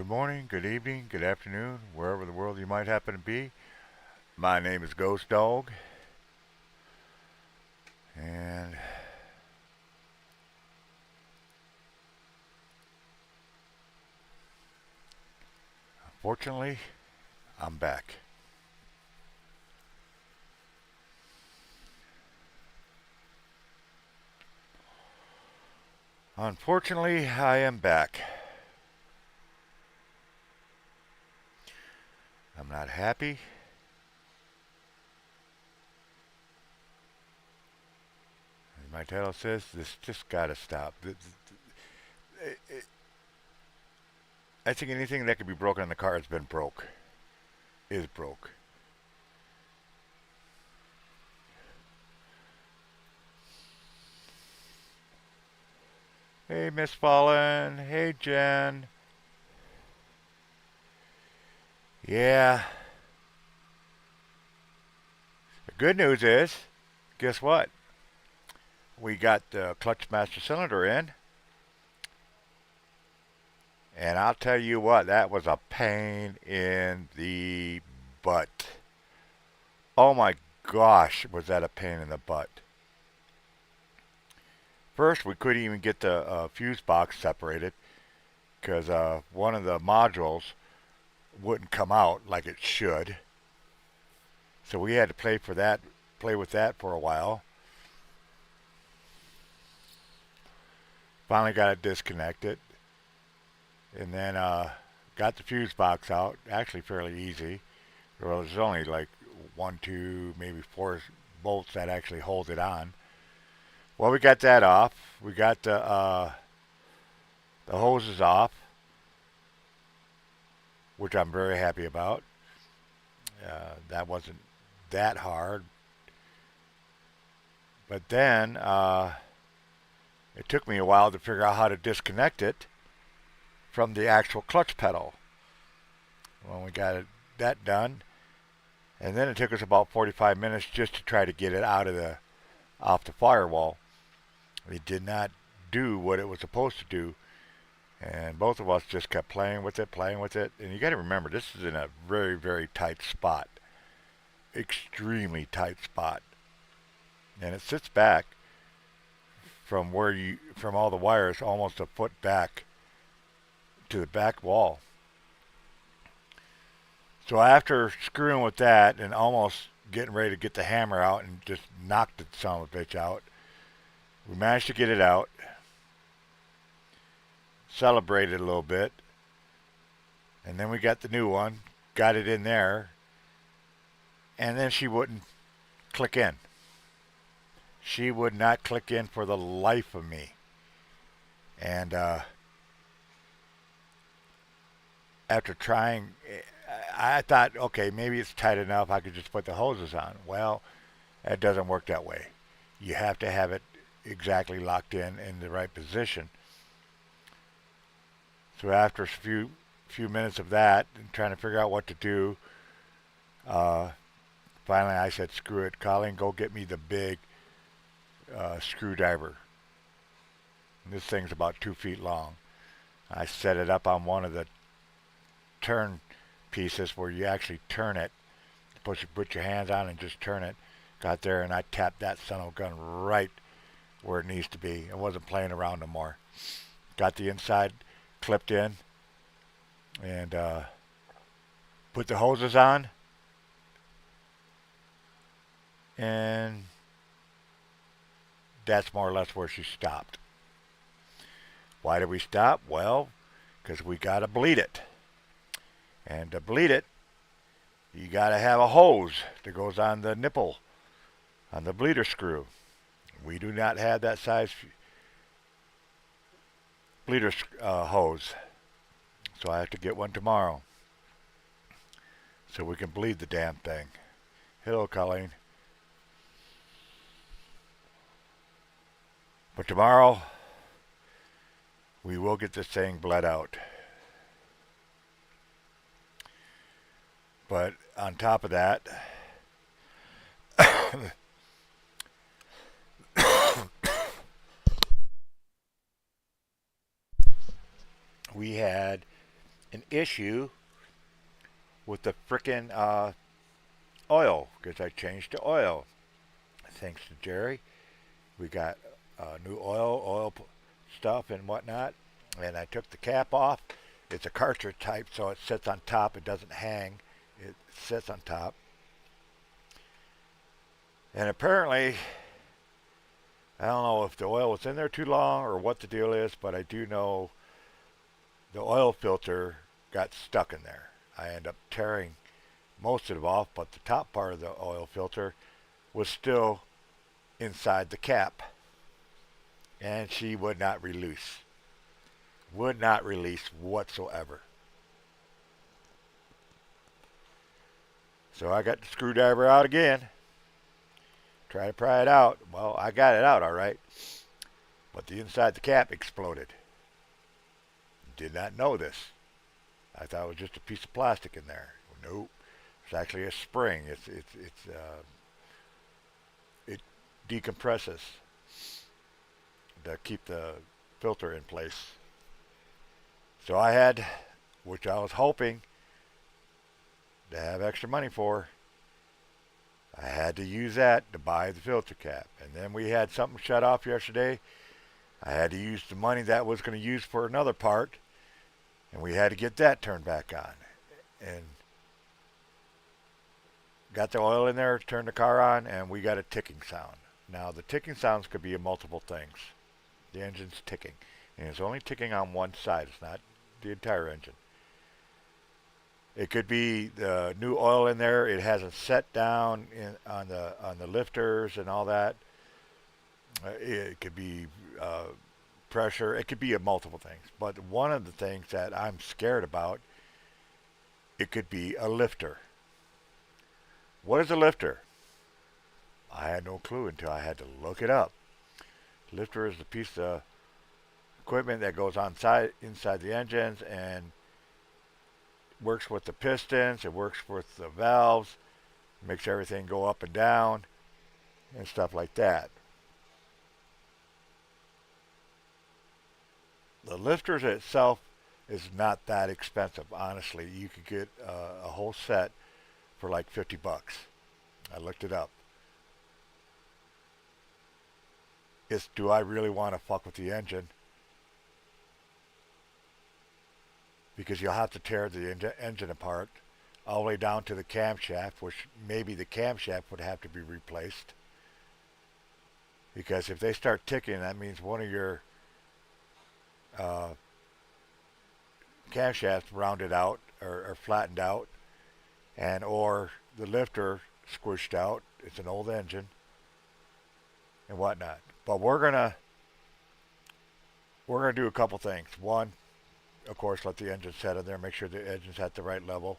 Good morning, good evening, good afternoon, wherever the world you might happen to be. My name is Ghost Dog, and unfortunately, I'm back. Unfortunately, I am back. I'm not happy. As my title says, this just gotta stop. I think anything that could be broken in the car has been broke. Is broke. Hey, Miss Fallen. Hey, Jen. Yeah. The good news is, guess what? We got the clutch master cylinder in, and I'll tell you what, that was a pain in the butt. Oh my gosh, was that a pain in the butt. First, we couldn't even get the fuse box separated because one of the modules wouldn't come out like it should. So we had to play with that for a while. Finally got it disconnected, and then got the fuse box out. Actually, fairly easy. Well, there's only like one, two, maybe four bolts that actually hold it on. Well, we got that off. We got the hoses off, which I'm very happy about. That wasn't that hard, but then it took me a while to figure out how to disconnect it from the actual clutch pedal. When we got that done, and then it took us about 45 minutes just to try to get it out of the off the firewall. It did not do what it was supposed to do, and both of us just kept playing with it, playing with it. And you got to remember, this is in a very, very tight spot, extremely tight spot, and it sits back from all the wires almost a foot back to the back wall. So after screwing with that and almost getting ready to get the hammer out and just knock the son of a bitch out, we managed to get it out, celebrated a little bit, and then we got the new one, got it in there, and then she wouldn't click in. She would not click in for the life of me. And after trying, I thought, okay, maybe it's tight enough. I could just put the hoses on. Well, it doesn't work that way. You have to have it exactly locked in the right position. So after a few minutes of that and trying to figure out what to do, uh, finally I said, "Screw it, Colleen, go get me the big screwdriver." And this thing's about 2 feet long. I set it up on one of the turn pieces where you actually turn it. Put your hands on and just turn it. Got there and I tapped that son of a gun right where it needs to be. I wasn't playing around no more. Got the inside clipped in and put the hoses on, and that's more or less where she stopped. Why did we stop? Well, because we got to bleed it. And to bleed it, you got to have a hose that goes on the nipple, on the bleeder screw. We do not have that size bleeder hose, so I have to get one tomorrow so we can bleed the damn thing. Hello, Colleen. But tomorrow, we will get this thing bled out. But on top of that, we had an issue with the frickin' oil because I changed to oil. Thanks to Jerry, we got new oil stuff and whatnot. And I took the cap off. It's a cartridge type, so it sits on top. It doesn't hang. It sits on top. And apparently, I don't know if the oil was in there too long or what the deal is, but I do know the oil filter got stuck in there. I ended up tearing most of it off, but the top part of the oil filter was still inside the cap. And she would not release. Would not release whatsoever. So I got the screwdriver out again. Try to pry it out. Well, I got it out all right. But the inside of the cap exploded. Did not know this. I thought it was just a piece of plastic in there. Nope. It's actually a spring. It decompresses to keep the filter in place. So I had, which I was hoping to have extra money for, I had to use that to buy the filter cap. And then we had something shut off yesterday. I had to use the money that was going to use for another part, and we had to get that turned back on. And got the oil in there, turned the car on, and we got a ticking sound. Now, the ticking sounds could be multiple things. The engine's ticking, and it's only ticking on one side. It's not the entire engine. It could be the new oil in there. It hasn't set down on the lifters and all that. It could be pressure. It could be multiple things. But one of the things that I'm scared about, it could be a lifter. What is a lifter? I had no clue until I had to look it up. Lifter is the piece of equipment that goes inside the engines and works with the pistons. It works with the valves, makes everything go up and down, and stuff like that. The lifters itself is not that expensive, honestly. You could get a whole set for like $50. I looked it up. It's, do I really want to fuck with the engine? Because you'll have to tear the engine apart all the way down to the camshaft, which maybe the camshaft would have to be replaced. Because if they start ticking, that means one of your camshafts rounded out or flattened out, and or the lifter squished out. It's an old engine and whatnot. But we're gonna do a couple things. One, of course, let the engine set in there, make sure the engine's at the right level.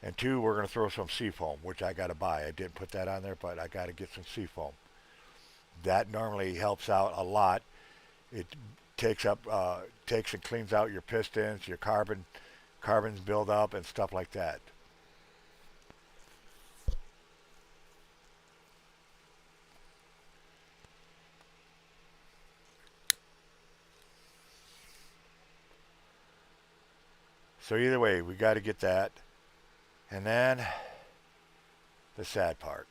And two, we're going to throw some seafoam, which I got to buy. I didn't put that on there, but I got to get some seafoam. That normally helps out a lot. It takes and cleans out your pistons, your carbons build up and stuff like that. So either way, we got to get that. And then the sad part.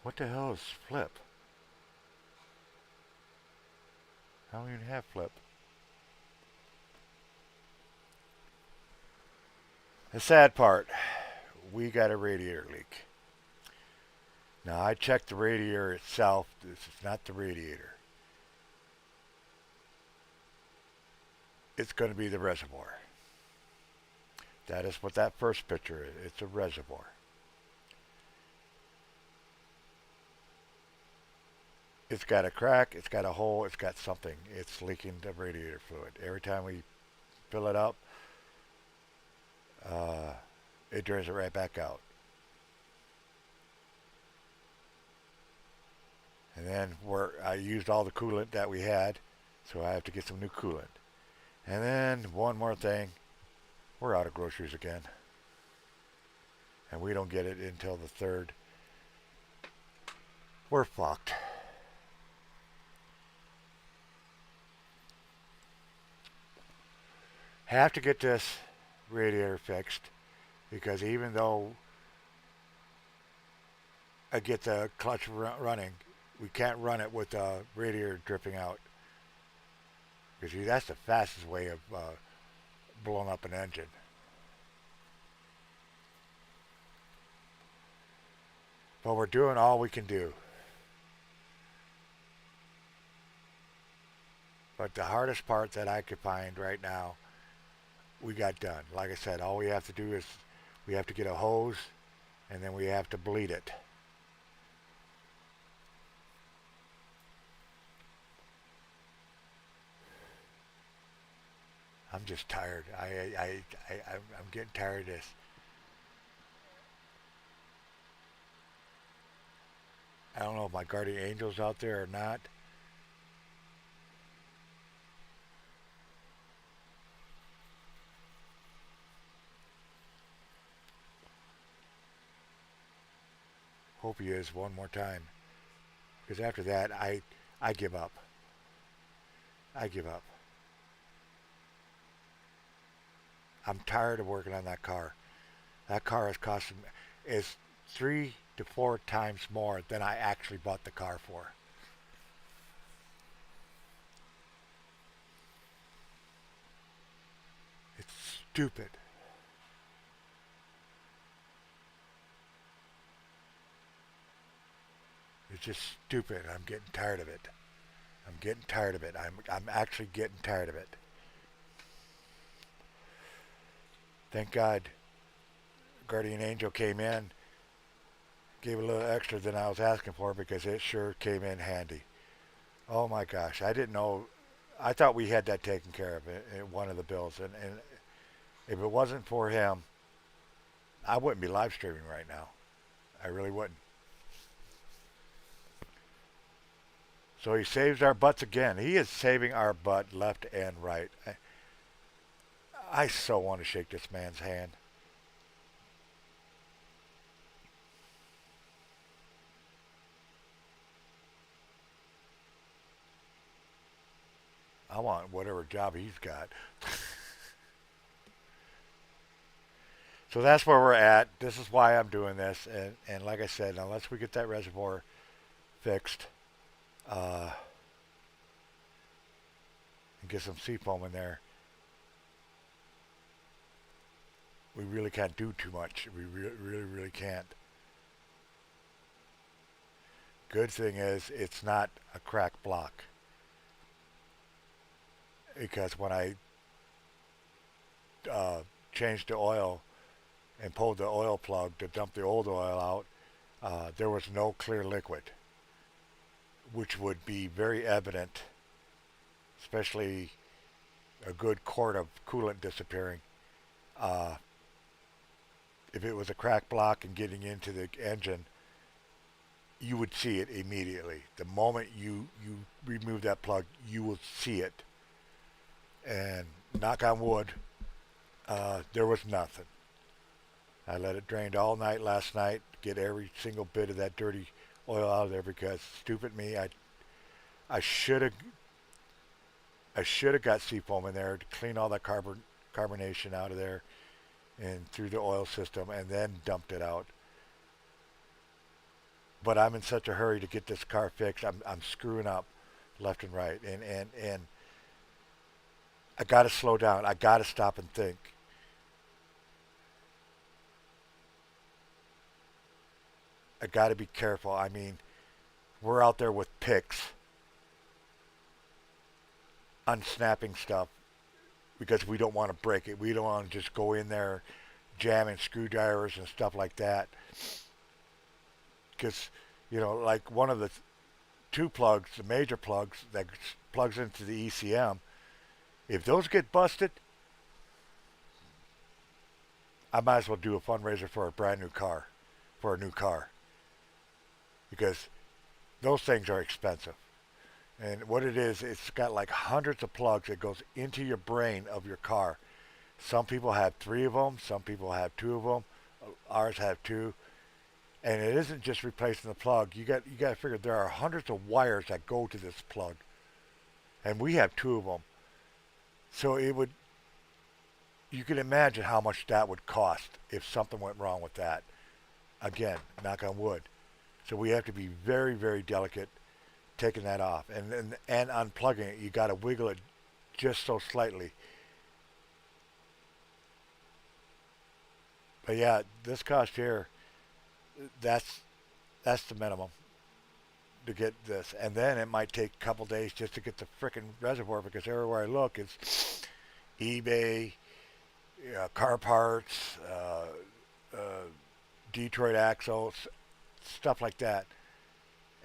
What the hell is flip? I don't even have flip. The sad part, we got a radiator leak. Now I checked the radiator itself. This is not the radiator. It's going to be the reservoir. That is what that first picture is. It's a reservoir. It's got a crack, it's got a hole, it's got something. It's leaking the radiator fluid. Every time we fill it up, it drains it right back out. And then I used all the coolant that we had, so I have to get some new coolant. And then one more thing, we're out of groceries again. And we don't get it until the 3rd. We're fucked. Have to get this radiator fixed because even though I get the clutch running, we can't run it with the radiator dripping out because that's the fastest way of blowing up an engine. But we're doing all we can do. But the hardest part that I could find right now, we got done. Like I said, all we have to do is we have to get a hose and then we have to bleed it. I'm just tired. I'm getting tired of this. I don't know if my guardian angel's out there or not. Hope he is one more time. Because after that, I give up. I give up. I'm tired of working on that car. That car is 3 to 4 times more than I actually bought the car for. It's stupid. It's just stupid. I'm getting tired of it. I'm getting tired of it. I'm actually getting tired of it. Thank God Guardian Angel came in, gave a little extra than I was asking for because it sure came in handy. Oh my gosh, I didn't know. I thought we had that taken care of in one of the bills, and if it wasn't for him, I wouldn't be live streaming right now. I really wouldn't. So he saves our butts again. He is saving our butt left and right. I so want to shake this man's hand. I want whatever job he's got. So that's where we're at. This is why I'm doing this. And like I said, unless we get that reservoir fixed uh, and get some seafoam in there, we really can't do too much. We really can't. Good thing is it's not a cracked block. Because when I changed the oil and pulled the oil plug to dump the old oil out, there was no clear liquid, which would be very evident, especially a good quart of coolant disappearing. Uh, if it was a cracked block and getting into the engine, you would see it immediately. The moment you remove that plug, you will see it. And knock on wood, there was nothing. I let it drain all night last night, get every single bit of that dirty oil out of there because stupid me, I should have got seafoam in there to clean all that carbonation out of there and through the oil system and then dumped it out. But I'm in such a hurry to get this car fixed. I'm screwing up left and right, and I got to slow down. I got to stop and think. I got to be careful. I mean, we're out there with picks, unsnapping stuff because we don't want to break it. We don't want to just go in there jamming screwdrivers and stuff like that. Because, like one of the two plugs, the major plugs that plugs into the ECM, if those get busted, I might as well do a fundraiser for a brand new car, for a new car. Because those things are expensive. And what it is, it's got like hundreds of plugs that goes into your brain of your car. Some people have three of them. Some people have two of them. Ours have two. And it isn't just replacing the plug. You got to figure there are hundreds of wires that go to this plug, and we have two of them. So it would, you can imagine how much that would cost if something went wrong with that. Again, knock on wood. So we have to be very, very delicate taking that off and unplugging it. You got to wiggle it just so slightly. But yeah, this cost here, that's that's the minimum to get this, and then it might take a couple days just to get the frickin' reservoir because everywhere I look it's eBay, car parts, Detroit axles, stuff like that,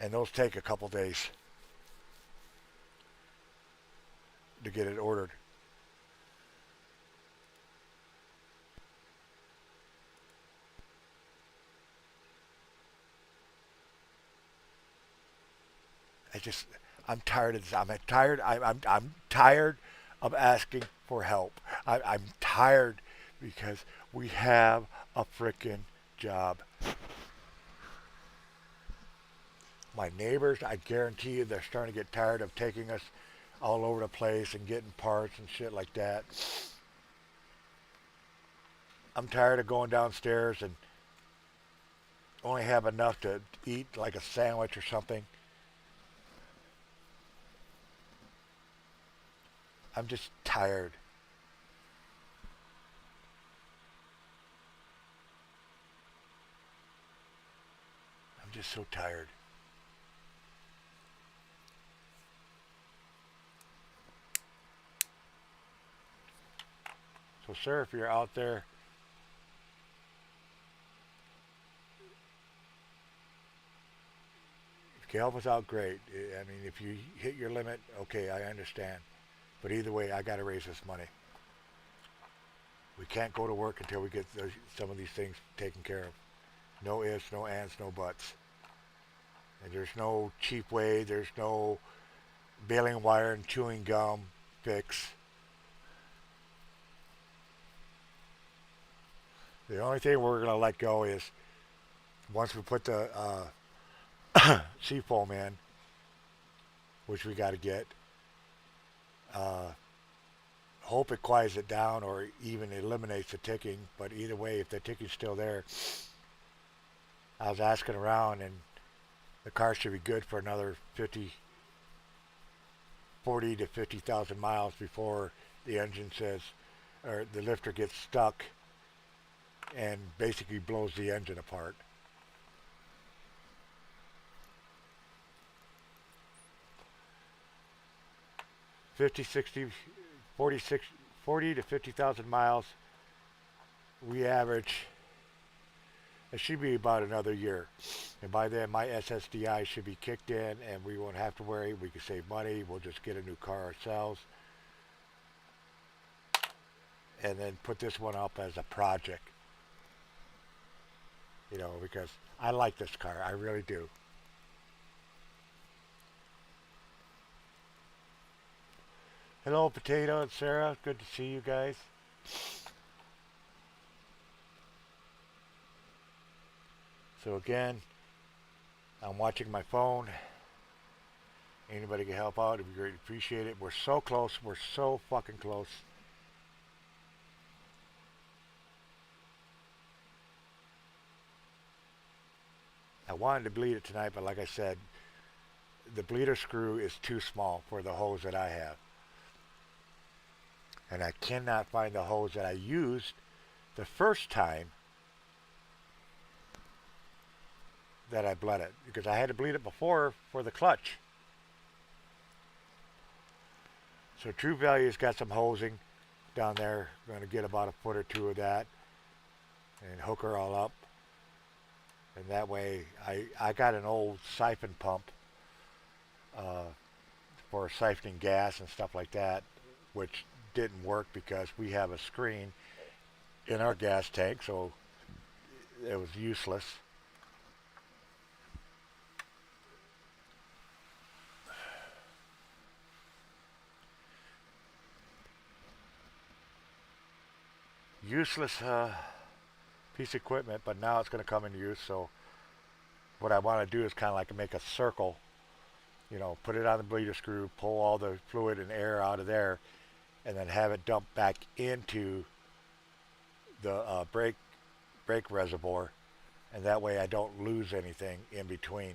and those take a couple days to get it ordered. I just, I'm tired of this. I'm tired of asking for help. I'm tired because we have a frickin' job. My neighbors, I guarantee you, they're starting to get tired of taking us all over the place and getting parts and shit like that. I'm tired of going downstairs and only have enough to eat like a sandwich or something. I'm just tired. I'm just so tired. So, sir, if you're out there, if you can help us out, great. I mean, if you hit your limit, okay, I understand. But either way, I got to raise this money. We can't go to work until we get some of these things taken care of. No ifs, no ands, no buts. And there's no cheap way. There's no baling wire and chewing gum fix. The only thing we're going to let go is once we put the seafoam in, which we got to get, uh, hope it quiets it down or even eliminates the ticking. But either way, if the ticking's still there, I was asking around and the car should be good for another 40 to 50,000 miles before the engine says, or the lifter gets stuck and basically blows the engine apart. 50, 60, 46, 40 to 50,000 miles, we average, it should be about another year. And by then, my SSDI should be kicked in and we won't have to worry. We can save money. We'll just get a new car ourselves and then put this one up as a project. Because I like this car. I really do. Hello, Potato and Sarah. Good to see you guys. So again, I'm watching my phone. Anybody can help out, it'd be great. Appreciate it. We're so close. We're so fucking close. I wanted to bleed it tonight, but like I said, the bleeder screw is too small for the hose that I have. And I cannot find the hose that I used the first time that I bled it because I had to bleed it before for the clutch. So True Value's got some hosing down there. I'm going to get about a foot or two of that and hook her all up. And that way, I got an old siphon pump uh, for siphoning gas and stuff like that, which didn't work because we have a screen in our gas tank, so it was useless. useless piece of equipment, but now it's going to come in use. So what I want to do is kind of like make a circle, you know, put it on the bleeder screw, pull all the fluid and air out of there, and then have it dump back into the brake reservoir, and that way I don't lose anything in between,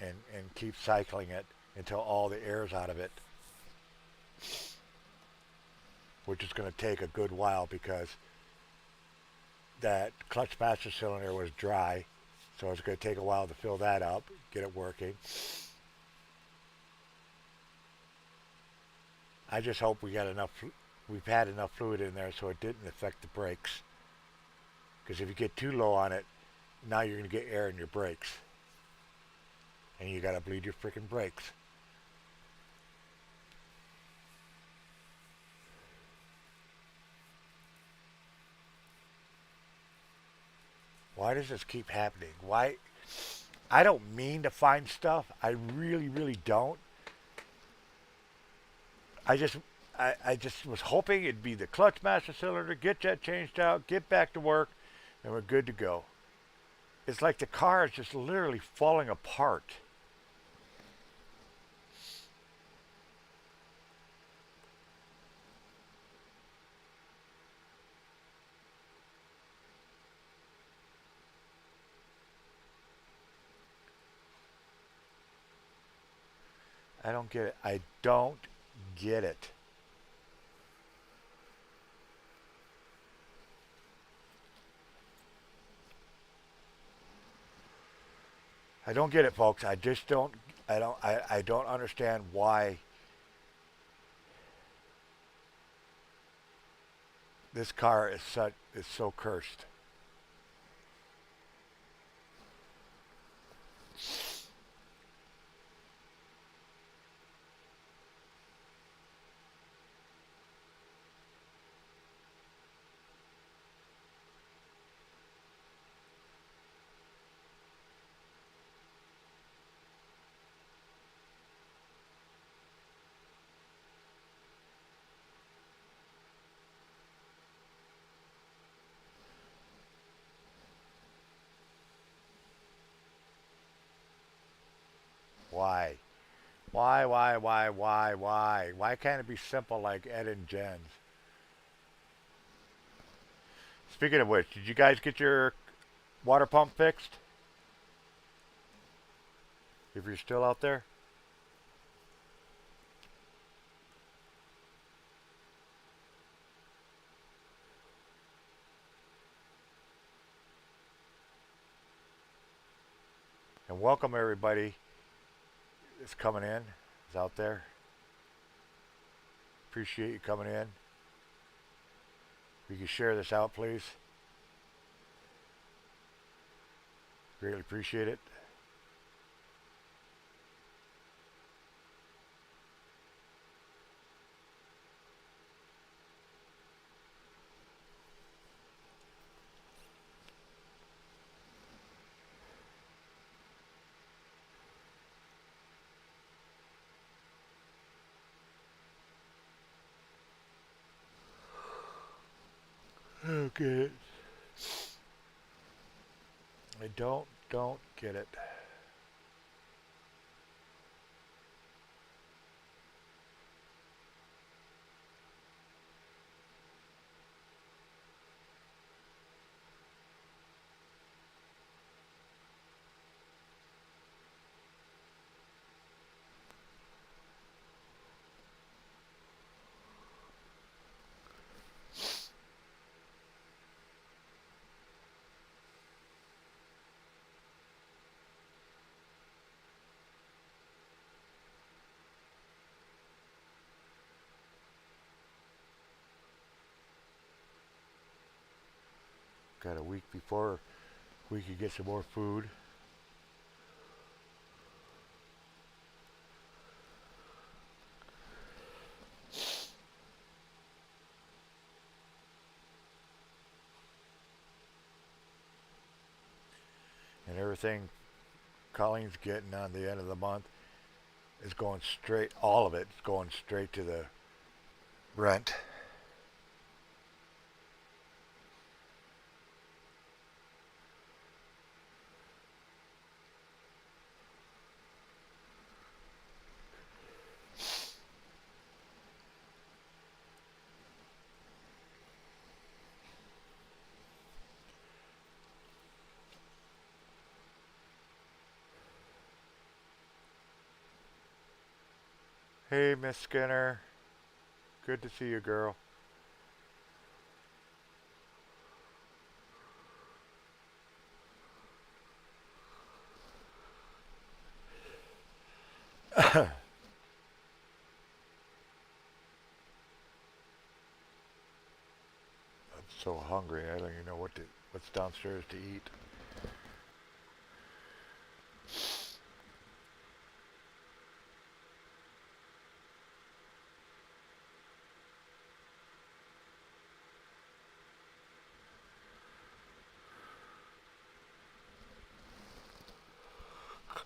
and keep cycling it until all the air's out of it, which is going to take a good while because that clutch master cylinder was dry, so it's going to take a while to fill that up, get it working. I just hope we've had enough fluid in there so it didn't affect the brakes. Because if you get too low on it, now you're going to get air in your brakes. And you got to bleed your freaking brakes. Why does this keep happening? Why? I don't mean to find stuff. I really, really don't. I just I just was hoping it'd be the clutch master cylinder, get that changed out, get back to work, and we're good to go. It's like the car is just literally falling apart. I don't get it. I don't get it. I don't get it, folks. I just don't. I don't understand why this car is so cursed. Why? Why? Why can't it be simple like Ed and Jen's? Speaking of which, did you guys get your water pump fixed? If you're still out there? And welcome everybody that's coming in, is out there. Appreciate you coming in. If you can share this out, please. Greatly appreciate it. Okay. I don't get it. Got a week before we could get some more food. And everything Colleen's getting on the end of the month is going straight, all of it is going straight to the rent. Hey, Miss Skinner. Good to see you, girl. I'm so hungry. I don't even know what's downstairs to eat.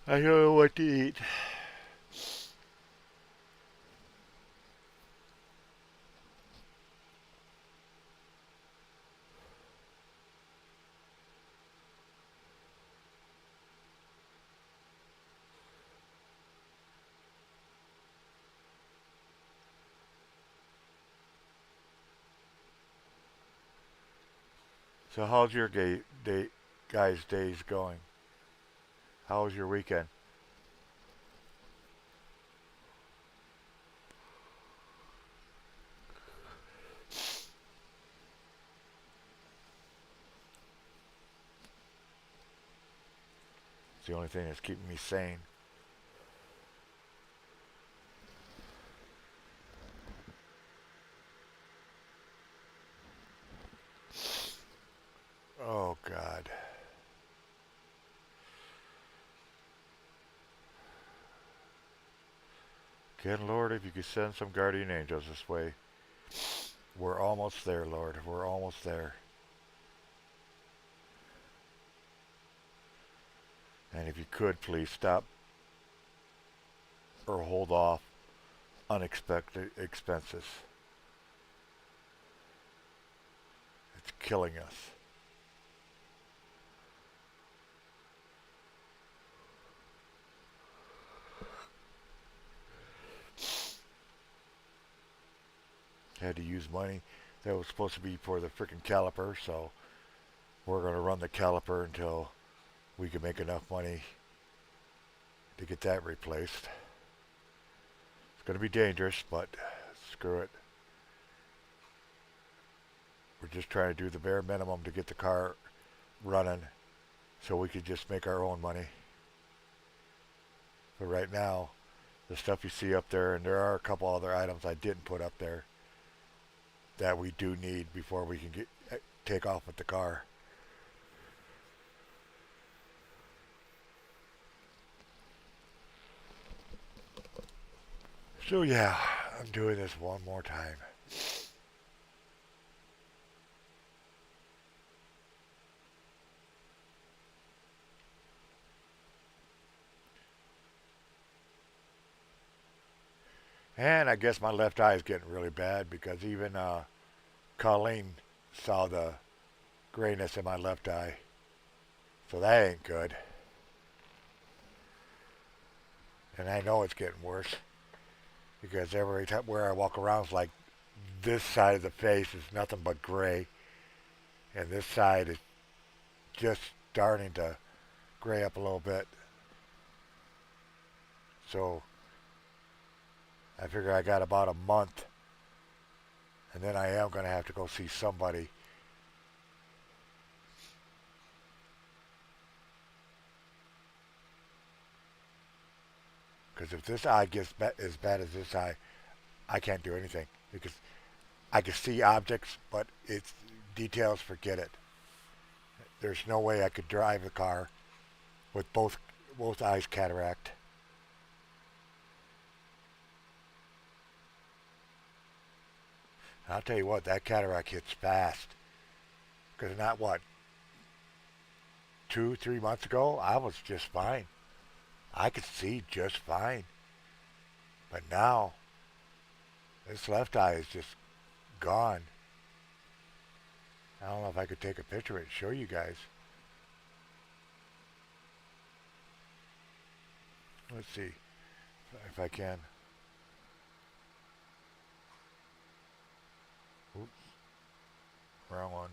I don't know what to eat. So how's your guys' days going? How was your weekend? It's the only thing that's keeping me sane. Oh God. Again, Lord, if you could send some guardian angels this way. We're almost there, Lord. We're almost there. And if you could, please stop or hold off unexpected expenses. It's killing us. Had to use money that was supposed to be for the freaking caliper, so we're going to run the caliper until we can make enough money to get that replaced. It's going to be dangerous, but screw it. We're just trying to do the bare minimum to get the car running so we could just make our own money. But right now, the stuff you see up there, and there are a couple other items I didn't put up there that we do need before we can take off with the car. So yeah, I'm doing this one more time. And I guess my left eye is getting really bad because even Colleen saw the grayness in my left eye. So that ain't good. And I know it's getting worse because every time where I walk around, it's like this side of the face is nothing but gray, and this side is just starting to gray up a little bit. So I figure I got about a month, and then I am going to have to go see somebody. Because if this eye gets as bad as this eye, I can't do anything. Because I can see objects, but it's details, forget it. There's no way I could drive a car with both eyes cataract. And I'll tell you what, that cataract hits fast. Because not what, 2, 3 months ago, I was just fine. I could see just fine. But now, this left eye is just gone. I don't know if I could take a picture of it and show you guys. Let's see if I can. Oops, wrong one.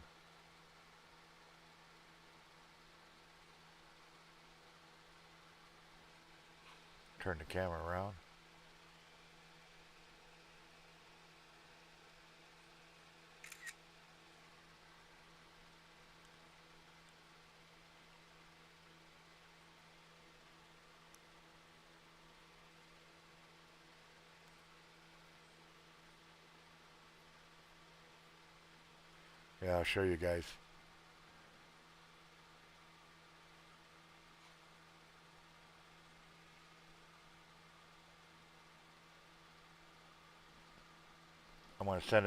Turn the camera around. Yeah, I'll show you guys. I'm going to send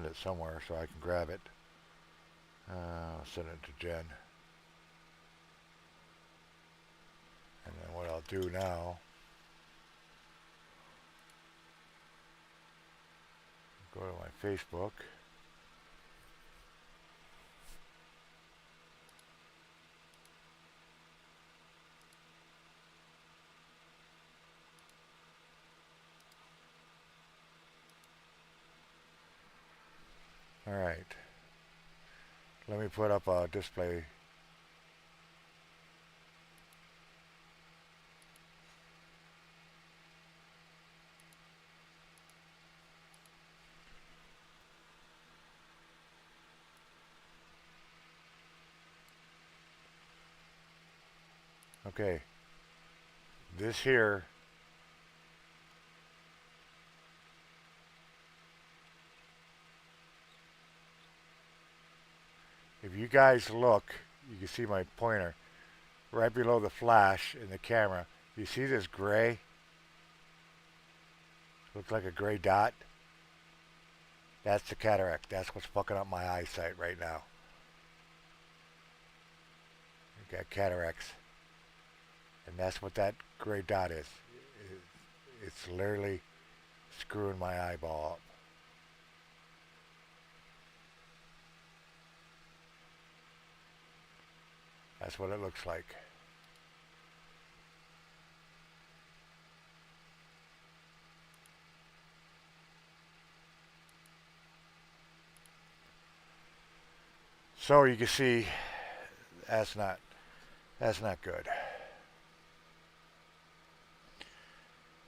it somewhere so I can grab it. I'll send it to Jen. And then what I'll do now, go to my Facebook. All right. Let me put up a display. Okay. This here if you guys look, you can see my pointer right below the flash in the camera. You see this gray? Looks like a gray dot. That's the cataract. That's what's fucking up my eyesight right now. You got cataracts. And that's what that gray dot is. It's literally screwing my eyeball up. That's what it looks like. So you can see that's not good.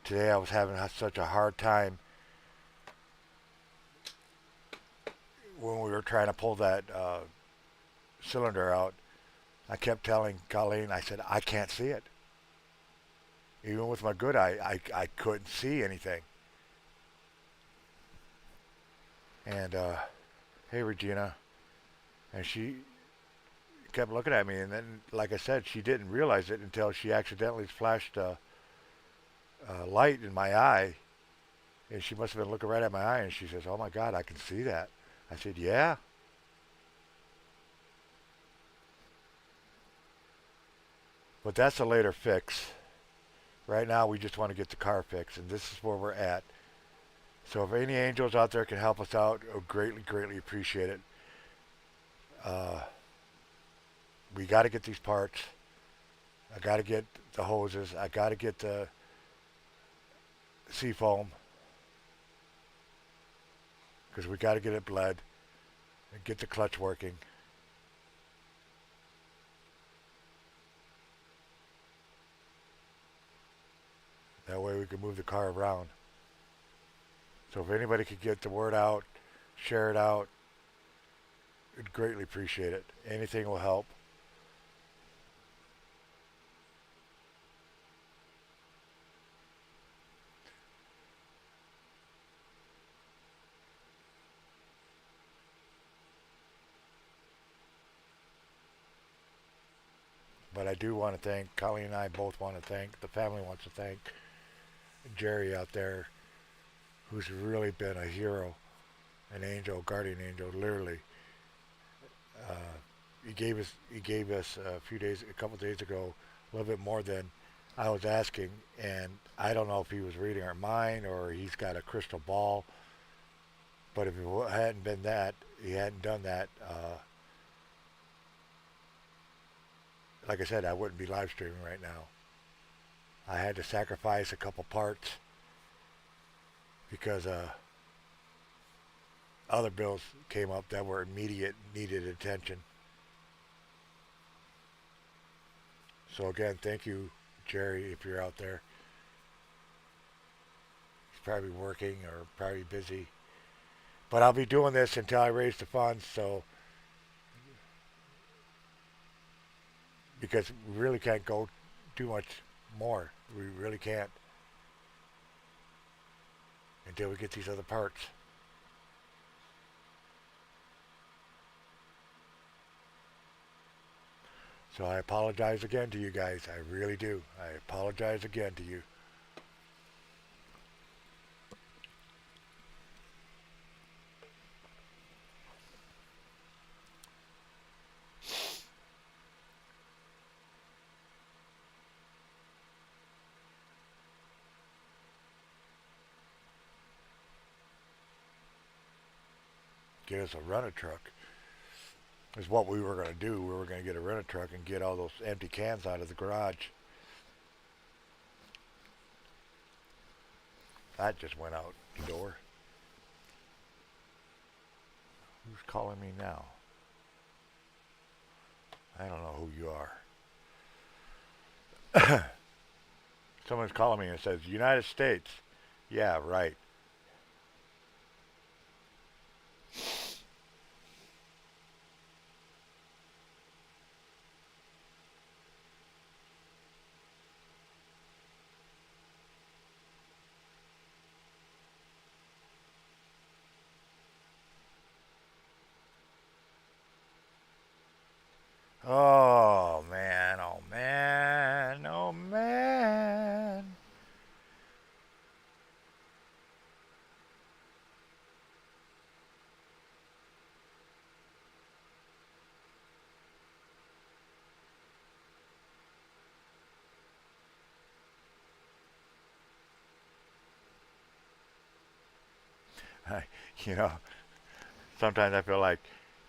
Today I was having such a hard time when we were trying to pull that cylinder out. I kept telling Colleen, I said, I can't see it. Even with my good eye, I couldn't see anything. And, hey, Regina. And she kept looking at me. And then, like I said, she didn't realize it until she accidentally flashed a light in my eye. And she must have been looking right at my eye. And she says, oh, my God, I can see that. I said, yeah. But that's a later fix. Right now, we just want to get the car fixed, and this is where we're at. So if any angels out there can help us out, I would greatly, greatly appreciate it. We got to get these parts. I got to get the hoses. I got to get the seafoam because we got to get it bled and get the clutch working. That way we can move the car around. So if anybody could get the word out, share it out, I'd greatly appreciate it. Anything will help. But I do want to thank, Colleen and I both want to thank, the family wants to thank Jerry out there, who's really been a hero, an angel, guardian angel, literally. Uh, he gave us a couple days ago, a little bit more than I was asking, and I don't know if he was reading our mind or he's got a crystal ball. But if it hadn't been that, he hadn't done that. Like I said, I wouldn't be live streaming right now. I had to sacrifice a couple parts because other bills came up that were immediate, needed attention. So again, thank you, Jerry, if you're out there. He's probably working or probably busy. But I'll be doing this until I raise the funds, so because we really can't go too much more. We really can't until we get these other parts. So I apologize again to you guys. I really do. I apologize again to you. Get us a rental truck is what we were going to do. We were going to get a rental truck and get all those empty cans out of the garage. That just went out the door. Who's calling me now? I don't know who you are. Someone's calling me and says, United States. Yeah, right. Oh, man. Oh, man. Oh, man. You know, sometimes I feel like,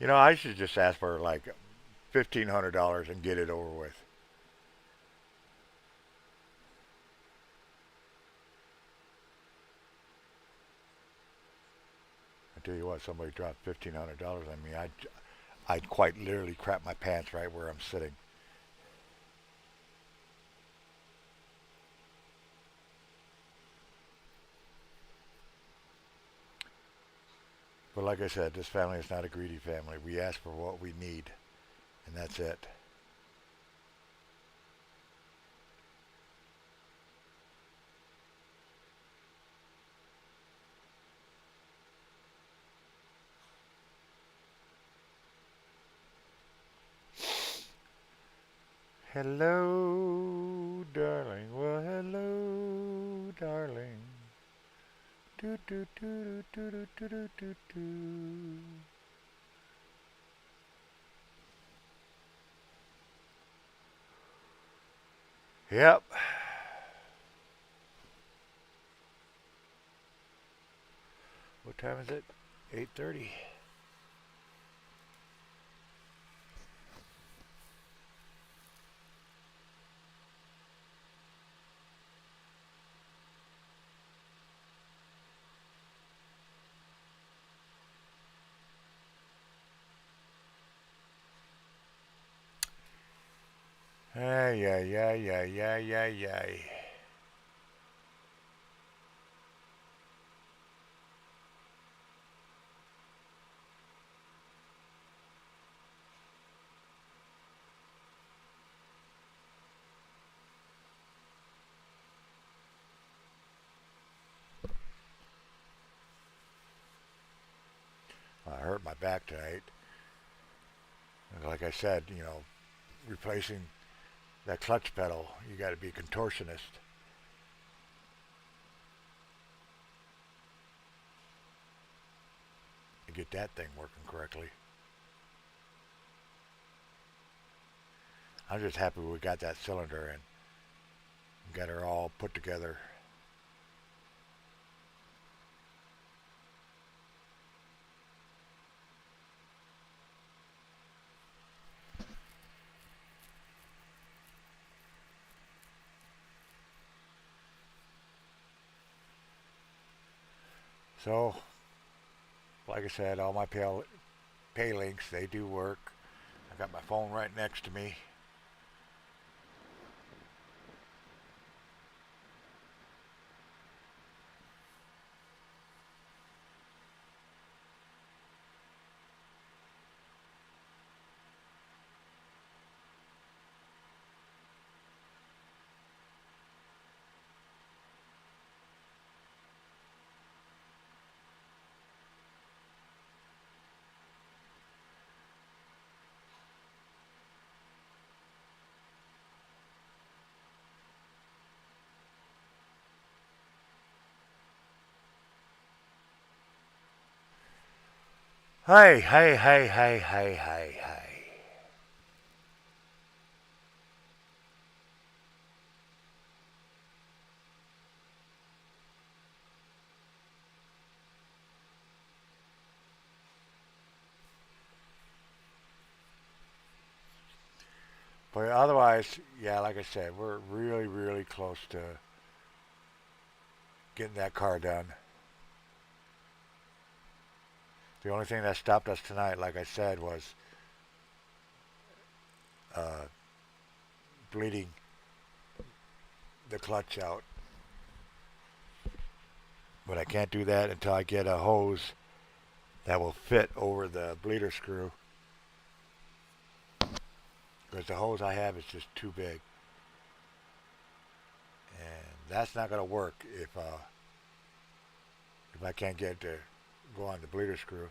I should just ask for like $1,500 and get it over with. I tell you what, somebody dropped $1,500 on me. I'd quite literally crap my pants right where I'm sitting. But like I said, this family is not a greedy family. We ask for what we need, and that's it. Hello, darling. Well, hello, darling. Do do do do do do do do do. Yep. What time is it? 8:30. Ay, ay, ay, ay, ay, ay, ay. I hurt my back tonight. Like I said, replacing that clutch pedal, you got to be a contortionist to get that thing working correctly. I'm just happy we got that cylinder in. Got her all put together. So, like I said, all my pay links, they do work. I got my phone right next to me. Hey, hey, hey, hey, hey, hey, hey. But otherwise, yeah, like I said, we're really, really close to getting that car done. The only thing that stopped us tonight, like I said, was uh, bleeding the clutch out. But I can't do that until I get a hose that will fit over the bleeder screw. Because the hose I have is just too big. And that's not going to work if I can't get it to go on the bleeder screw.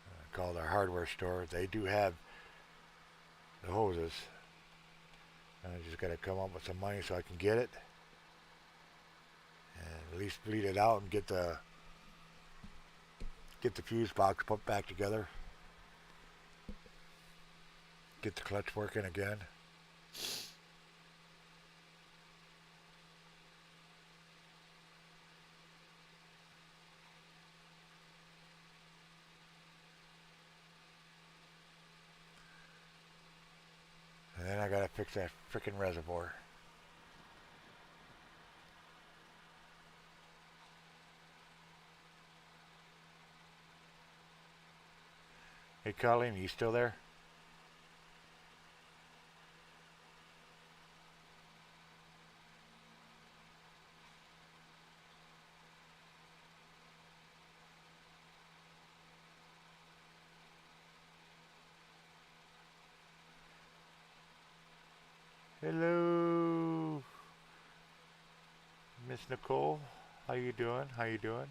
I called our hardware store. They do have the hoses. And I just got to come up with some money so I can get it. And at least bleed it out and get the fuse box put back together. Get the clutch working again. And then I got to fix that frickin' reservoir. Hey, Colleen, you still there? Hello, Miss Nicole. How you doing? How you doing?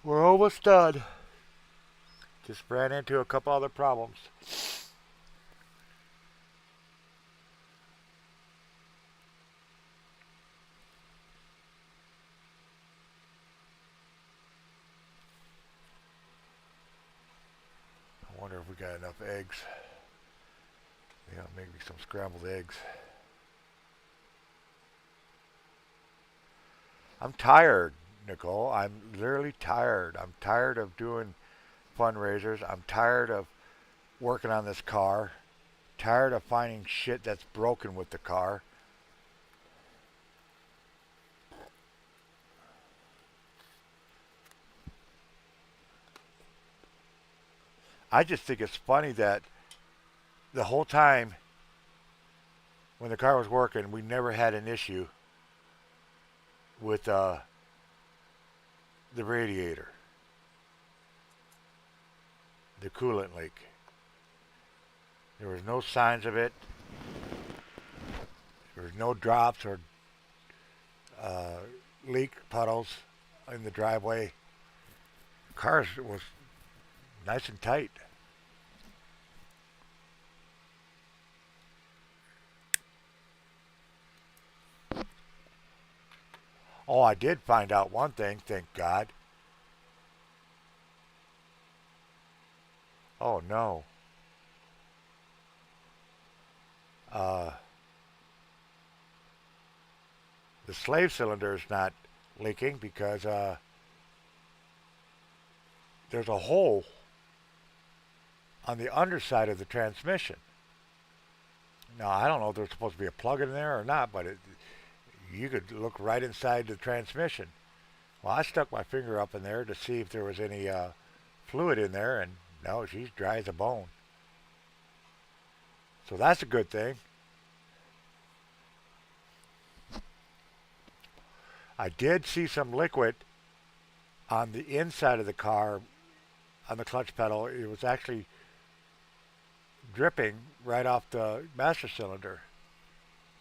We're almost done. Just ran into a couple other problems. I wonder if we got enough eggs. Yeah, maybe some scrambled eggs. I'm tired, Nicole. I'm literally tired. I'm tired of doing fundraisers. I'm tired of working on this car. Tired of finding shit that's broken with the car. I just think it's funny that the whole time when the car was working, we never had an issue with the radiator, the coolant leak. There was no signs of it. There was no drops or uh, leak puddles in the driveway. The car was nice and tight. Oh, I did find out one thing, thank God. Oh no. Uh, the slave cylinder is not leaking because there's a hole on the underside of the transmission. Now, I don't know if there's supposed to be a plug in there or not, but you could look right inside the transmission. Well, I stuck my finger up in there to see if there was any fluid in there, and no, she's dry as a bone. So that's a good thing. I did see some liquid on the inside of the car on the clutch pedal. It was actually dripping right off the master cylinder.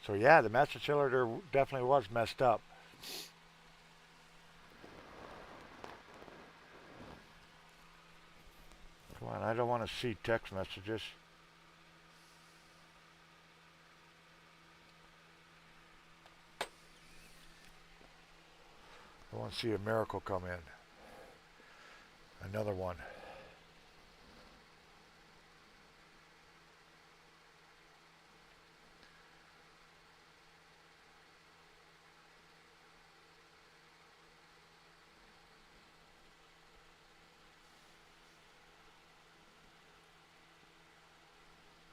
So yeah, the master cylinder definitely was messed up. Come on, I don't want to see text messages. want to see a miracle come in. Another one.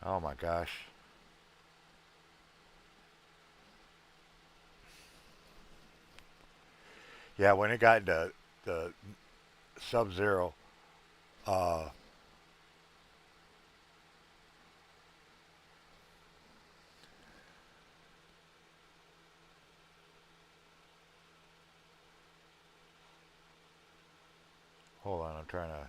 Oh my gosh. Yeah, when it got into the sub-zero, uh, hold on, I'm trying to.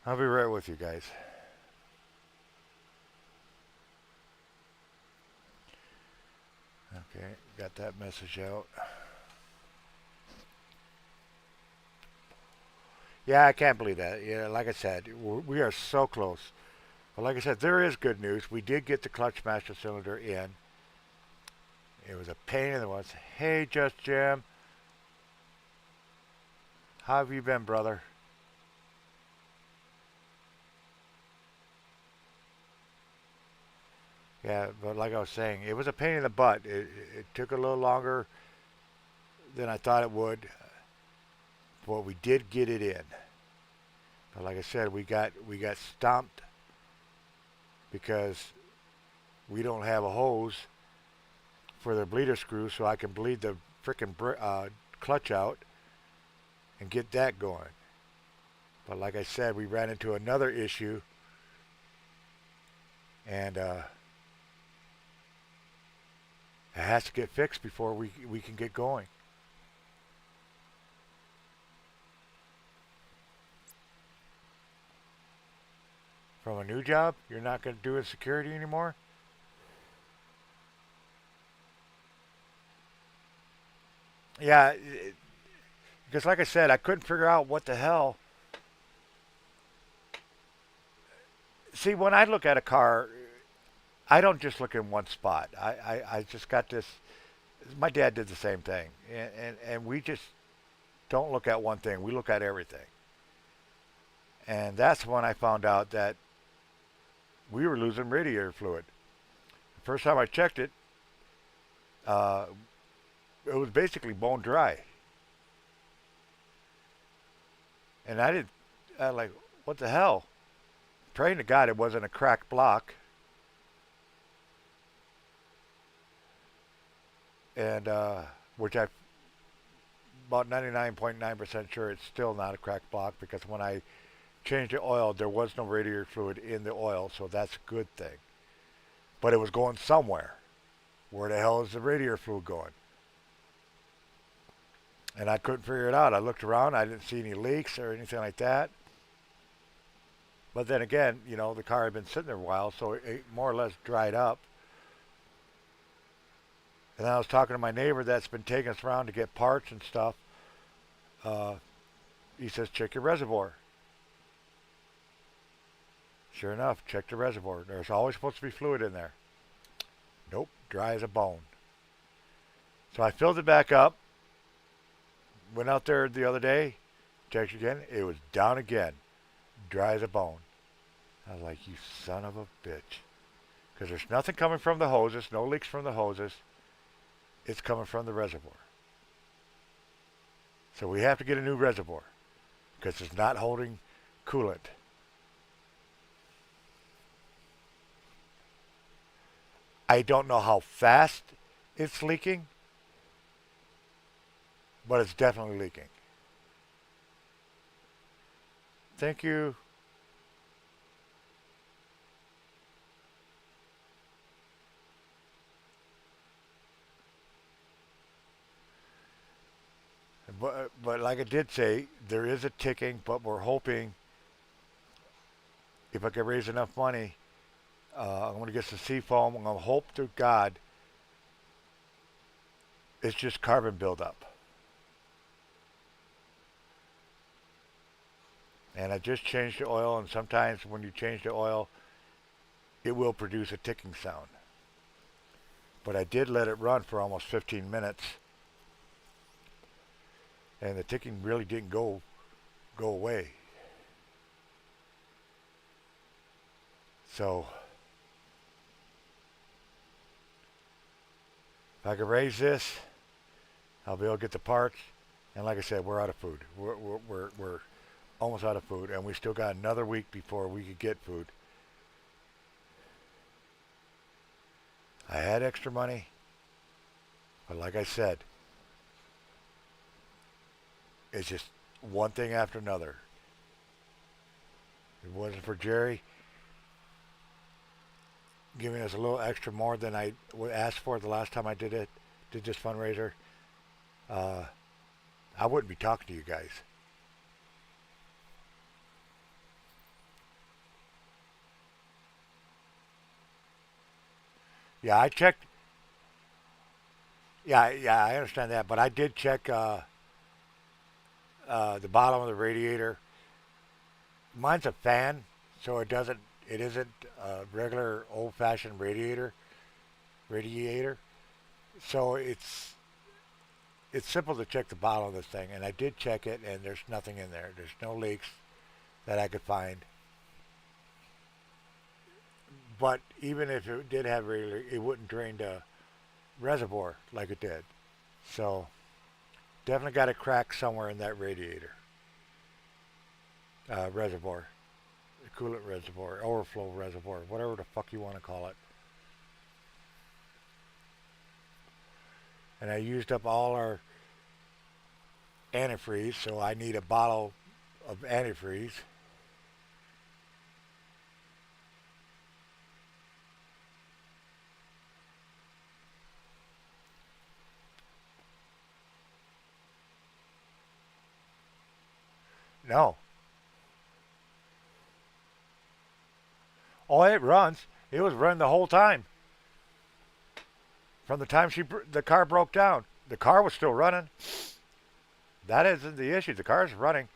I'll be right with you guys. Okay, got that message out. Yeah, I can't believe that. Yeah, like I said, we are so close. But like I said, there is good news. We did get the clutch master cylinder in. It was a pain in the once. Hey, Just Jim, how have you been, brother? Yeah, but like I was saying, it was a pain in the butt. It took a little longer than I thought it would, but we did get it in. But like I said, we got stomped because we don't have a hose for the bleeder screw, so I can bleed the frickin' clutch out and get that going. But like I said, we ran into another issue, and it has to get fixed before we can get going. From a new job, you're not going to do in security anymore? Yeah, because like I said, I couldn't figure out what the hell. See, when I look at a car, I don't just look in one spot. I just got this. My dad did the same thing, and we just don't look at one thing. We look at everything. And that's when I found out that we were losing radiator fluid. The first time I checked it, uh, it was basically bone dry. And I didn't, I like, what the hell? Praying to God it wasn't a cracked block. And, which I, about 99.9% sure it's still not a cracked block because when I changed the oil, there was no radiator fluid in the oil, so that's a good thing. But it was going somewhere. Where the hell is the radiator fluid going? And I couldn't figure it out. I looked around, I didn't see any leaks or anything like that. But then again, the car had been sitting there a while, so it more or less dried up. And then I was talking to my neighbor that's been taking us around to get parts and stuff. Uh, he says, check your reservoir. Sure enough, check the reservoir. There's always supposed to be fluid in there. Nope, dry as a bone. So I filled it back up, went out there the other day, checked again, it was down again, dry as a bone. I was like, you son of a bitch. Because there's nothing coming from the hoses, no leaks from the hoses. It's coming from the reservoir. So we have to get a new reservoir because it's not holding coolant. I don't know how fast it's leaking, but it's definitely leaking. Thank you. But like I did say, there is a ticking, but we're hoping if I can raise enough money, I'm going to get some seafoam. I'm going to hope to God it's just carbon buildup. And I just changed the oil, and sometimes when you change the oil, it will produce a ticking sound. But I did let it run for almost 15 minutes, and the ticking really didn't go away. So if I can raise this, I'll be able to get the parts. And like I said, we're out of food. We're almost out of food, and we still got another week before we could get food. I had extra money, but like I said, it's just one thing after another. If it wasn't for Jerry giving us a little extra more than I asked for the last time I did this fundraiser, I wouldn't be talking to you guys. Yeah, I checked. Yeah, I understand that, but I did check the bottom of the radiator. Mine's a fan, so it isn't a regular old-fashioned radiator. So it's simple to check the bottom of this thing, and I did check it, and there's nothing in there. There's no leaks that I could find. But even if it did have radiator, it wouldn't drain the reservoir like it did. So definitely got a crack somewhere in that radiator reservoir, coolant reservoir, overflow reservoir, whatever the fuck you want to call it. And I used up all our antifreeze, so I need a bottle of antifreeze. No. Oh, it runs. It was running the whole time. From the time the car broke down, the car was still running. That isn't the issue. The car is running,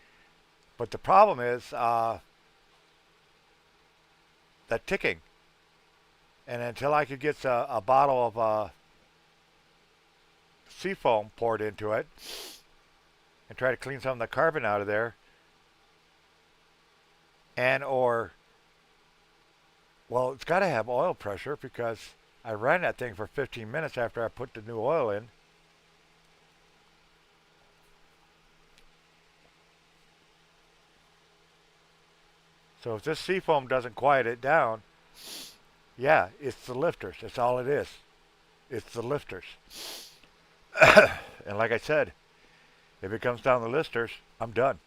but the problem is that ticking. And until I could get a bottle of seafoam poured into it and try to clean some of the carbon out of there, and or well, it's got to have oil pressure because I ran that thing for 15 minutes after I put the new oil in. So if this seafoam doesn't quiet it down, yeah, it's the lifters. That's all it is. It's the lifters. And like I said, if it comes down the lifters, I'm done.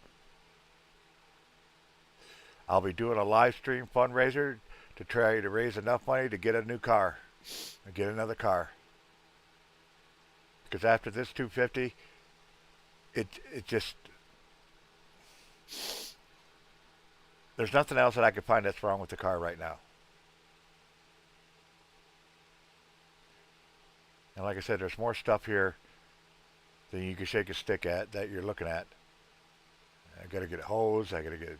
I'll be doing a live stream fundraiser to try to raise enough money to get a new car and get another car. Because after this 250, it just there's nothing else that I can find that's wrong with the car right now. And like I said, there's more stuff here than you can shake a stick at that you're looking at. I got to get a hose. I got to get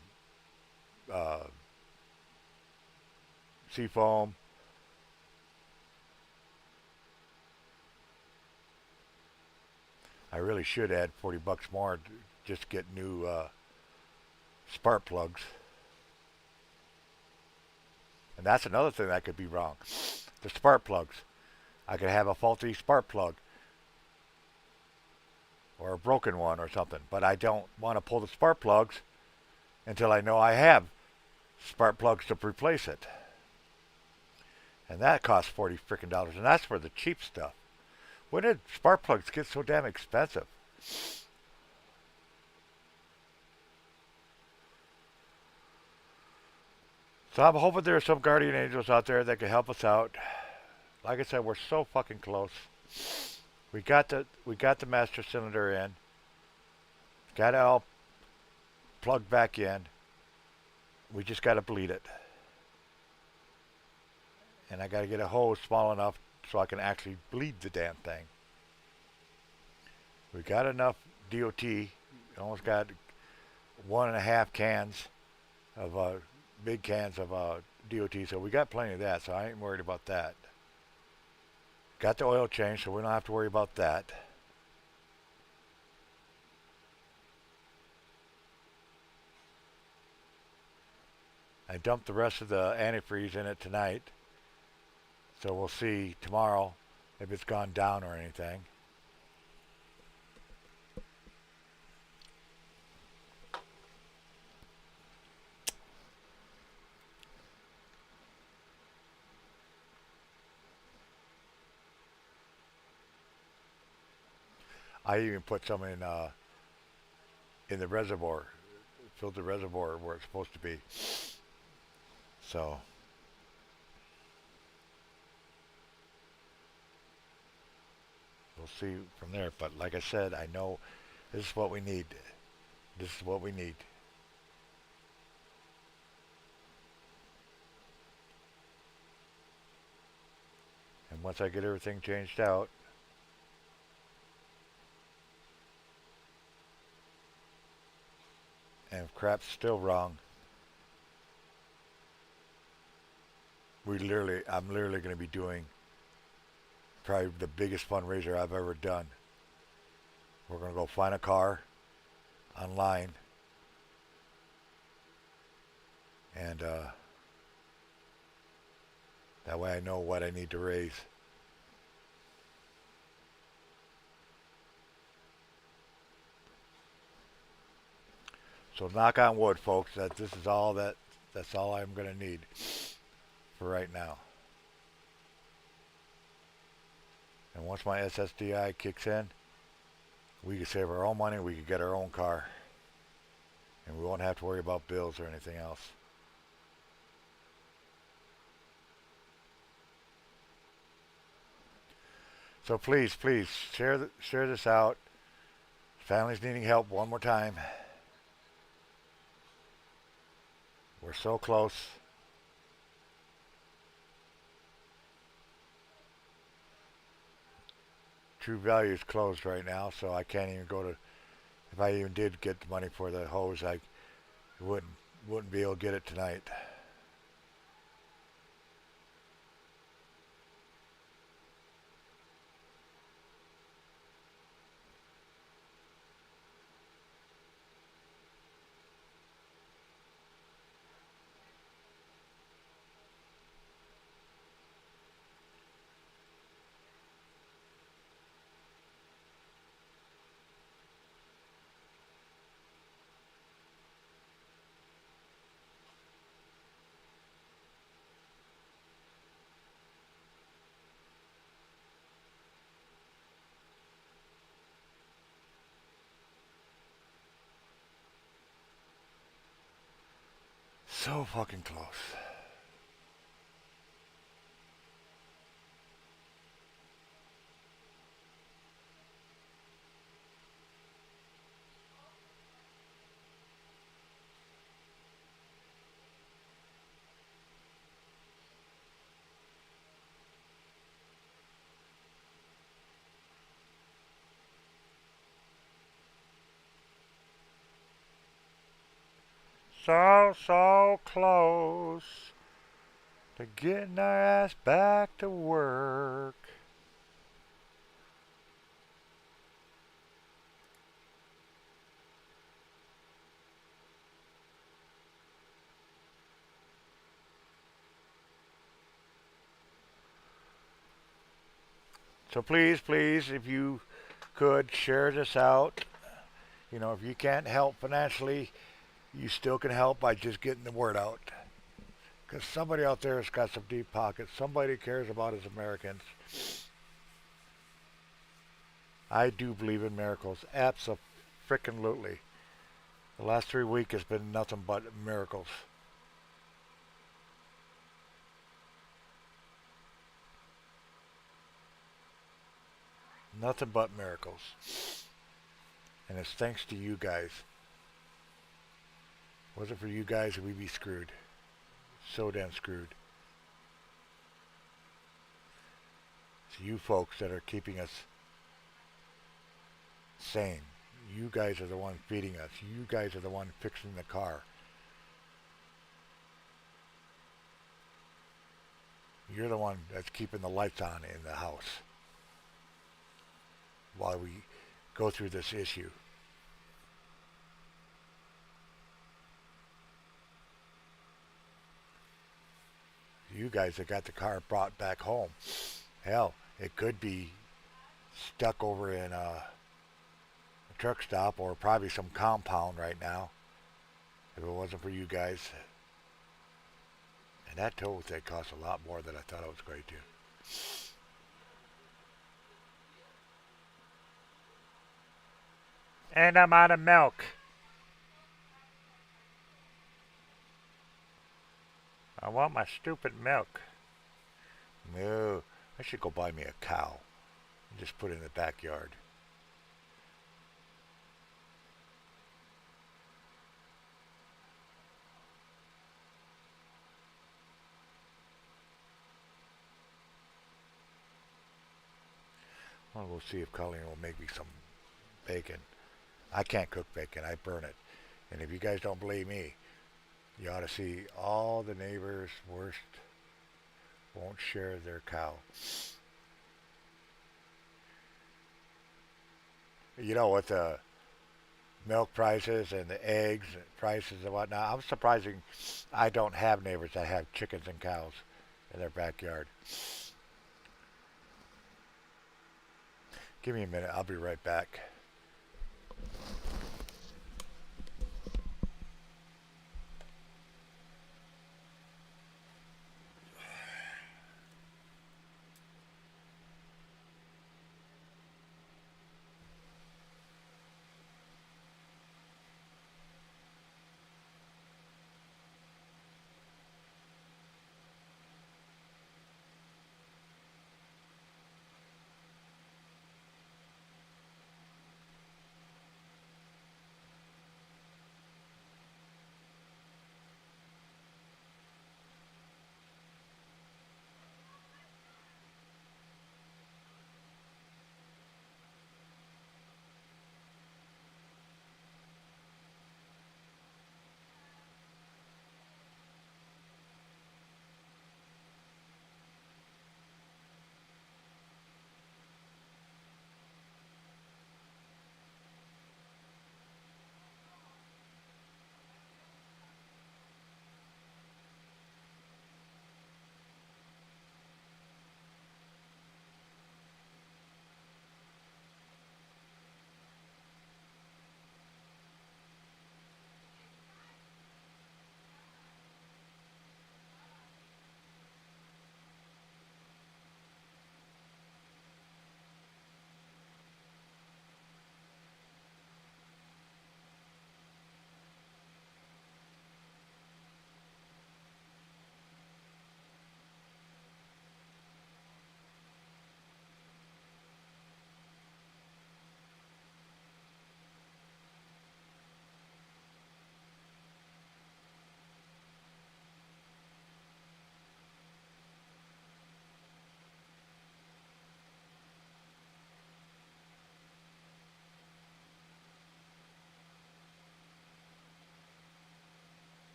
seafoam. I really should add 40 bucks more to just get new spark plugs. And that's another thing that could be wrong. The spark plugs. I could have a faulty spark plug or a broken one or something, but I don't want to pull the spark plugs until I know I have spark plugs to replace it. And that costs 40 freaking dollars, and that's for the cheap stuff. When did spark plugs get so damn expensive? So I'm hoping there are some guardian angels out there that can help us out. Like I said, we're so fucking close. We got the master cylinder in. Got it all plugged back in. We just got to bleed it. And I got to get a hose small enough so I can actually bleed the damn thing. We got enough DOT. Almost got 1.5 cans of big cans of DOT, so we got plenty of that, so I ain't worried about that. Got the oil change, so we don't have to worry about that. I dumped the rest of the antifreeze in it tonight, so we'll see tomorrow if it's gone down or anything. I even put some in the reservoir, filled the reservoir where it's supposed to be. So we'll see from there. But like I said, I know this is what we need. This is what we need. And once I get everything changed out, and if crap's still wrong, I'm literally going to be doing probably the biggest fundraiser I've ever done. We're going to go find a car online, and that way I know what I need to raise. So knock on wood, folks, that this is all that's all I'm going to need for right now. And once my SSDI kicks in, we can save our own money, we can get our own car, and we won't have to worry about bills or anything else. So please, please share this out. Families needing help one more time. We're so close. True Value is closed right now, so I can't even go to. If I even did get the money for the hose, I wouldn't be able to get it tonight. So fucking close. So close to getting our ass back to work. So please, please, if you could share this out. You know, if you can't help financially, you still can help by just getting the word out. Because somebody out there has got some deep pockets. Somebody cares about us Americans. I do believe in miracles. Abso-frickin-lutely. The last 3 weeks has been nothing but miracles. Nothing but miracles. And it's thanks to you guys. Wasn't for you guys, we'd be screwed. So damn screwed. It's you folks that are keeping us sane. You guys are the one feeding us. You guys are the one fixing the car. You're the one that's keeping the lights on in the house while we go through this issue. You guys that got the car brought back home. Hell, it could be stuck over in a truck stop or probably some compound right now if it wasn't for you guys. And that tow thing cost a lot more than I thought it was going to. And I'm out of milk. I want my stupid milk. No, I should go buy me a cow and just put it in the backyard. Well, we'll see if Colleen will make me some bacon. I can't cook bacon. I burn it. And if you guys don't believe me, you ought to see all the neighbors' worst won't share their cow. You know, with the milk prices and the eggs prices and whatnot, I'm surprised I don't have neighbors that have chickens and cows in their backyard. Give me a minute. I'll be right back.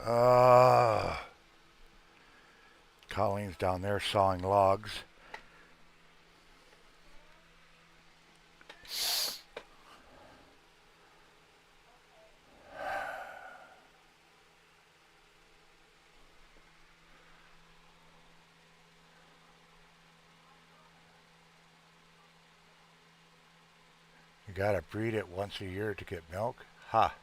Uh, Colleen's down there sawing logs. You gotta breed it once a year to get milk? Ha.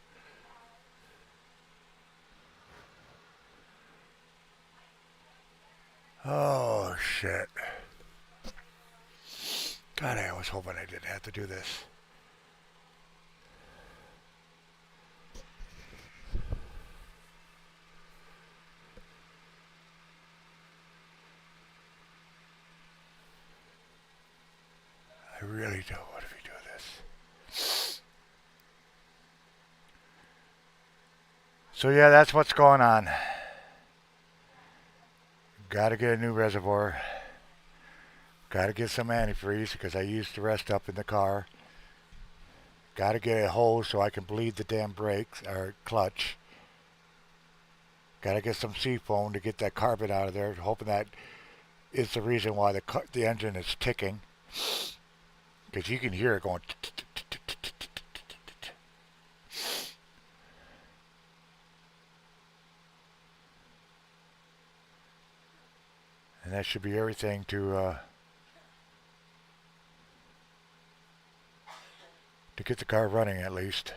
Oh, shit. God, I was hoping I didn't have to do this. I really don't want to be doing this. So yeah, that's what's going on. Gotta get a new reservoir. Gotta get some antifreeze because I used the rest up in the car. Gotta get a hose so I can bleed the damn brakes or clutch. Gotta get some seafoam to get that carbon out of there. Hoping that is the reason why the engine is ticking. Because you can hear it going. And that should be everything to get the car running at least.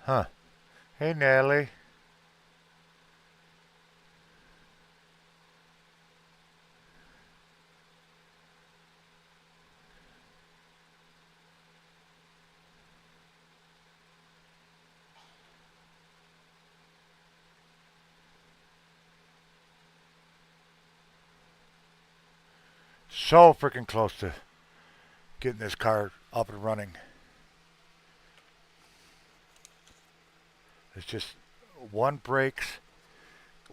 Huh. Hey, Natalie. So freaking close to getting this car up and running. It's just one breaks,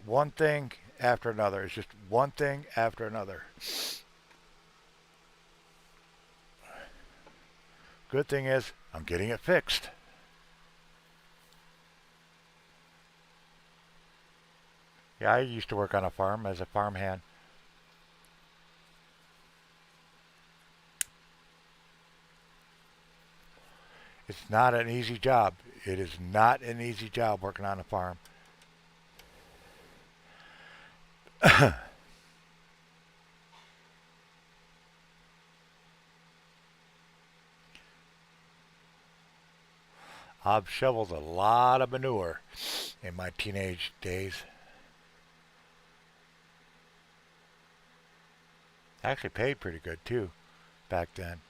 one thing after another. It's just one thing after another. Good thing is, I'm getting it fixed. Yeah, I used to work on a farm as a farmhand. It's not an easy job. It is not an easy job working on a farm. I've shoveled a lot of manure in my teenage days. Actually paid pretty good too back then.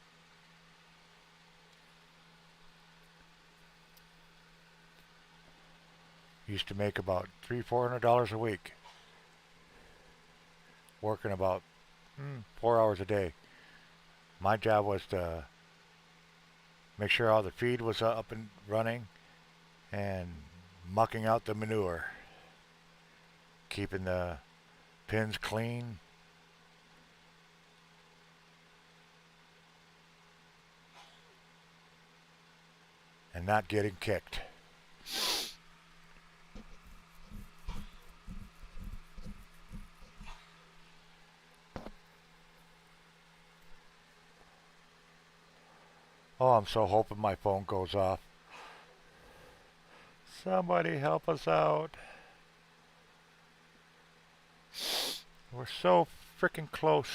Used to make about $300-400 a week, working about 4 hours a day. My job was to make sure all the feed was up and running and mucking out the manure, keeping the pins clean. And not getting kicked. Oh, I'm so hoping my phone goes off. Somebody help us out. We're so freaking close.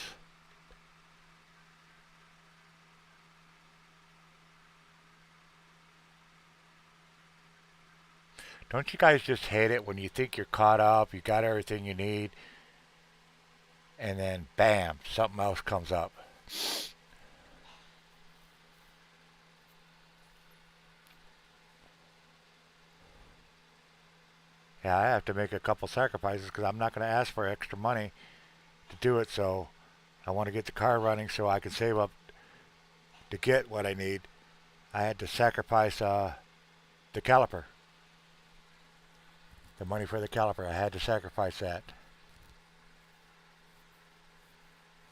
Don't you guys just hate it when you think you're caught up, you got everything you need, and then bam, something else comes up? Yeah, I have to make a couple sacrifices because I'm not going to ask for extra money to do it, so I want to get the car running so I can save up to get what I need. I had to sacrifice the caliper. The money for the caliper. I had to sacrifice that.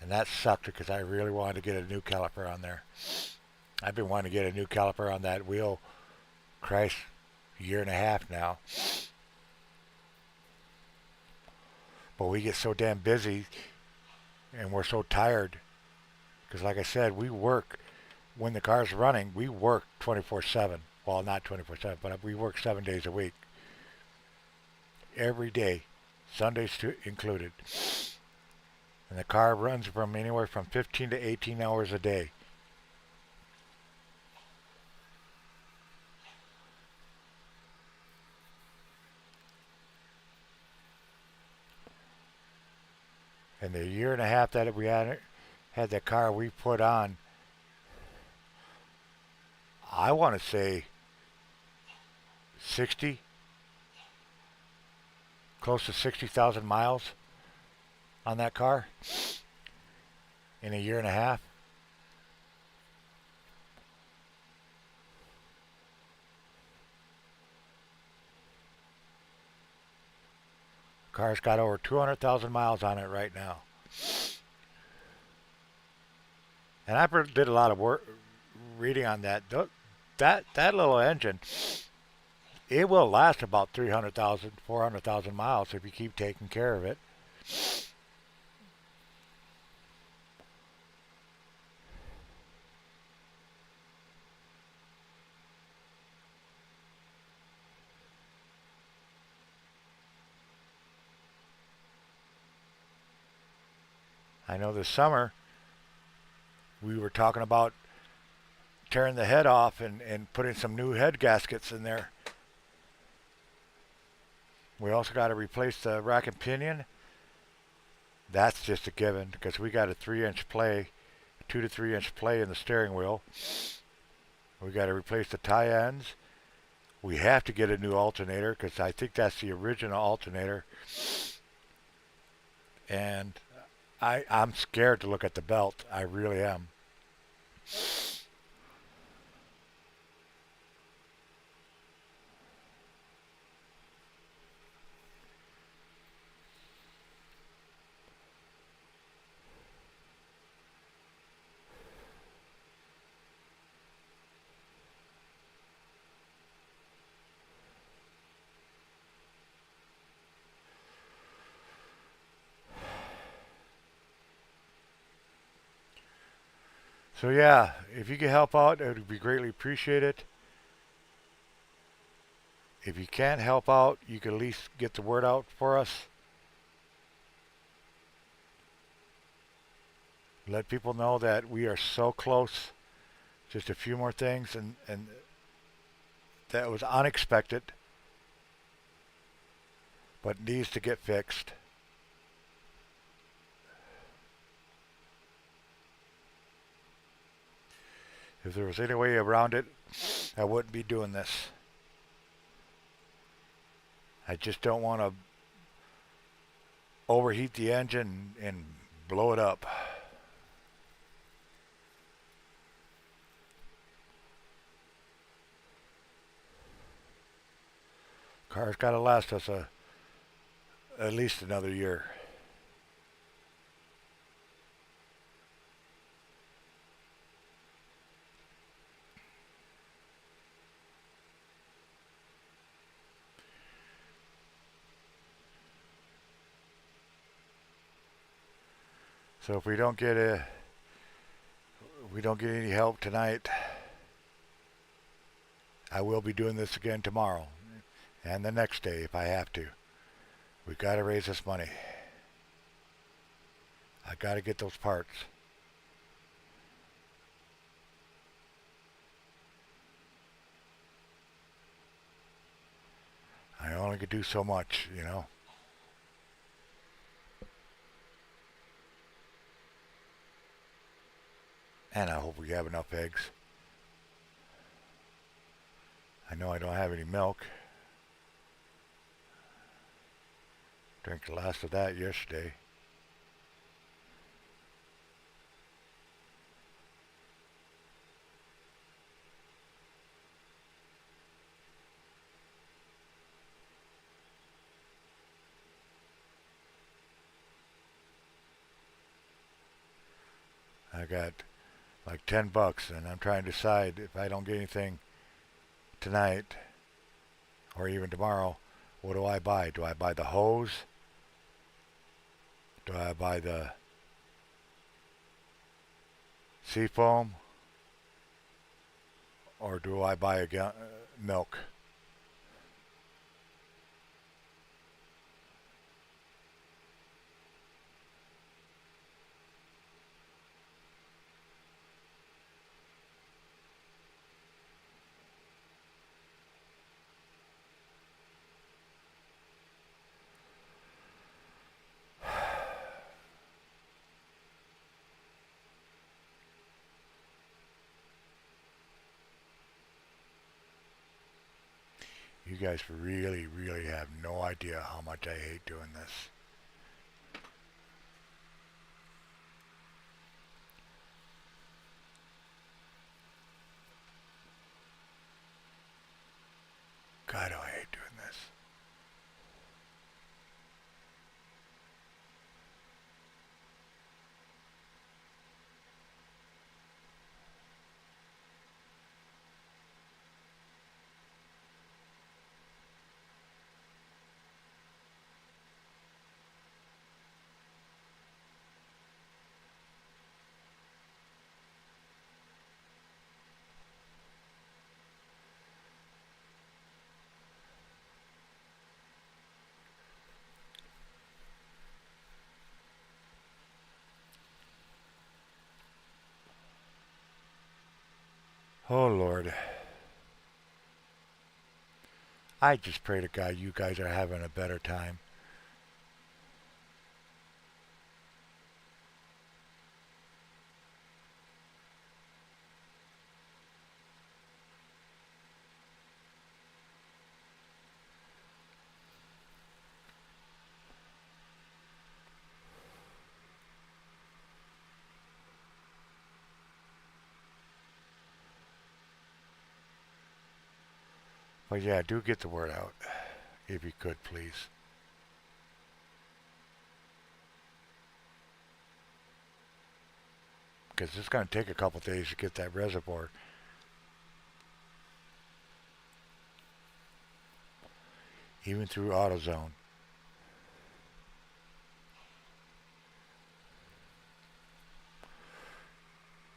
And that sucked because I really wanted to get a new caliper on there. I've been wanting to get a new caliper on that wheel, Christ, a year and a half now. But we get so damn busy and we're so tired. Because like I said, we work, when the car's running, we work 24/7. Well, not 24/7, but we work 7 days a week. Every day, Sundays included. And the car runs from anywhere from 15 to 18 hours a day. And the year and a half that we had the car, we put on, I want to say 60, close to 60,000 miles on that car in a year and a half. Car's got over 200,000 miles on it right now. And I did a lot of work reading on that. That little engine, it will last about 300,000, 400,000 miles if you keep taking care of it. I know this summer we were talking about tearing the head off and putting some new head gaskets in there. We also got to replace the rack and pinion. That's just a given because we got a 3-inch play, 2 to 3 inch play in the steering wheel. We got to replace the tie ends. We have to get a new alternator because I think that's the original alternator. And I'm scared to look at the belt. I really am. So yeah, if you can help out, it would be greatly appreciated. If you can't help out, you can at least get the word out for us. Let people know that we are so close. Just a few more things, and that was unexpected, but needs to get fixed. If there was any way around it, I wouldn't be doing this. I just don't want to overheat the engine and blow it up. Car's got to last us at least another year. So if we don't get any help tonight, I will be doing this again tomorrow and the next day if I have to. We've got to raise this money. I got to get those parts. I only could do so much, you know. And I hope we have enough eggs. I know I don't have any milk. Drank the last of that yesterday. I got like $10 and I'm trying to decide if I don't get anything tonight or even tomorrow, what do I buy? Do I buy the hose? Do I buy the seafoam? Or do I buy milk? You guys really, really have no idea how much I hate doing this. God, do I hate doing this. Oh, Lord. I just pray to God you guys are having a better time. But yeah, do get the word out. If you could, please. Because it's going to take a couple days to get that reservoir. Even through AutoZone.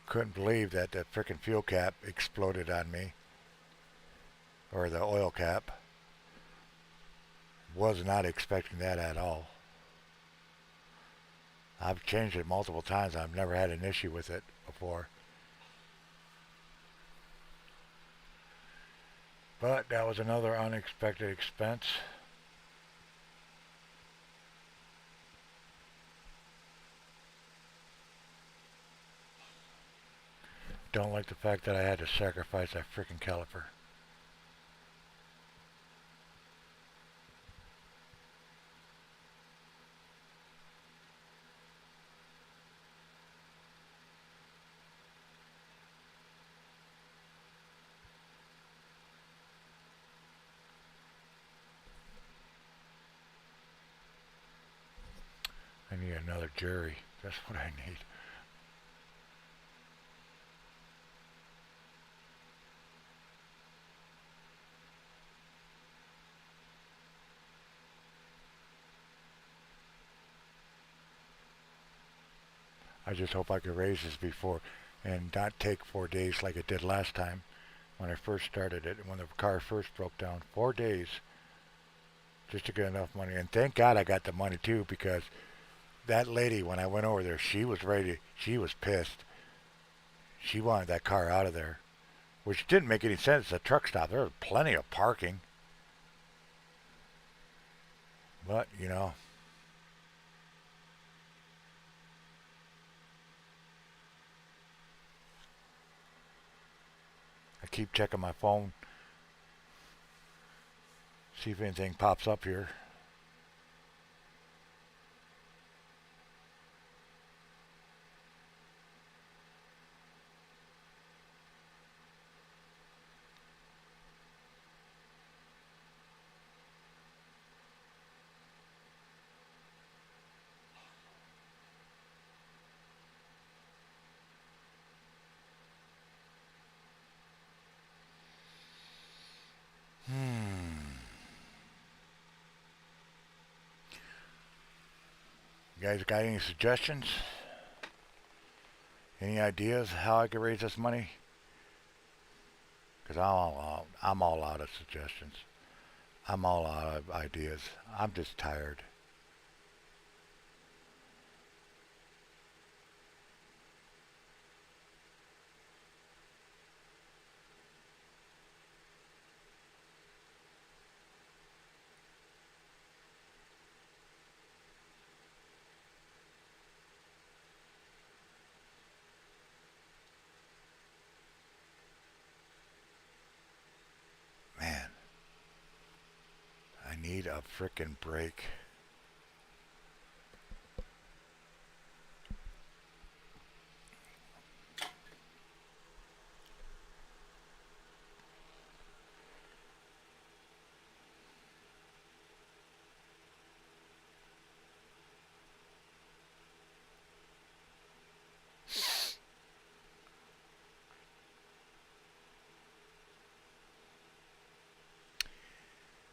Couldn't believe that the frickin' fuel cap exploded on me. Or the oil cap. Was not expecting that at all. I've changed it multiple times. I've never had an issue with it before. But that was another unexpected expense. Don't like the fact that I had to sacrifice that frickin' caliper. I need another jury. That's what I need. I just hope I could raise this before and not take 4 days like it did last time when I first started it, when the car first broke down. 4 days just to get enough money. And thank God I got the money too, because that lady, when I went over there, she was ready. She was pissed. She wanted that car out of there, which didn't make any sense. It's a truck stop. There was plenty of parking. But, I keep checking my phone, see if anything pops up here. You guys got any suggestions? Any ideas how I could raise this money? Because I'm all out of suggestions. I'm all out of ideas. I'm just tired. Man, I need a frickin' break.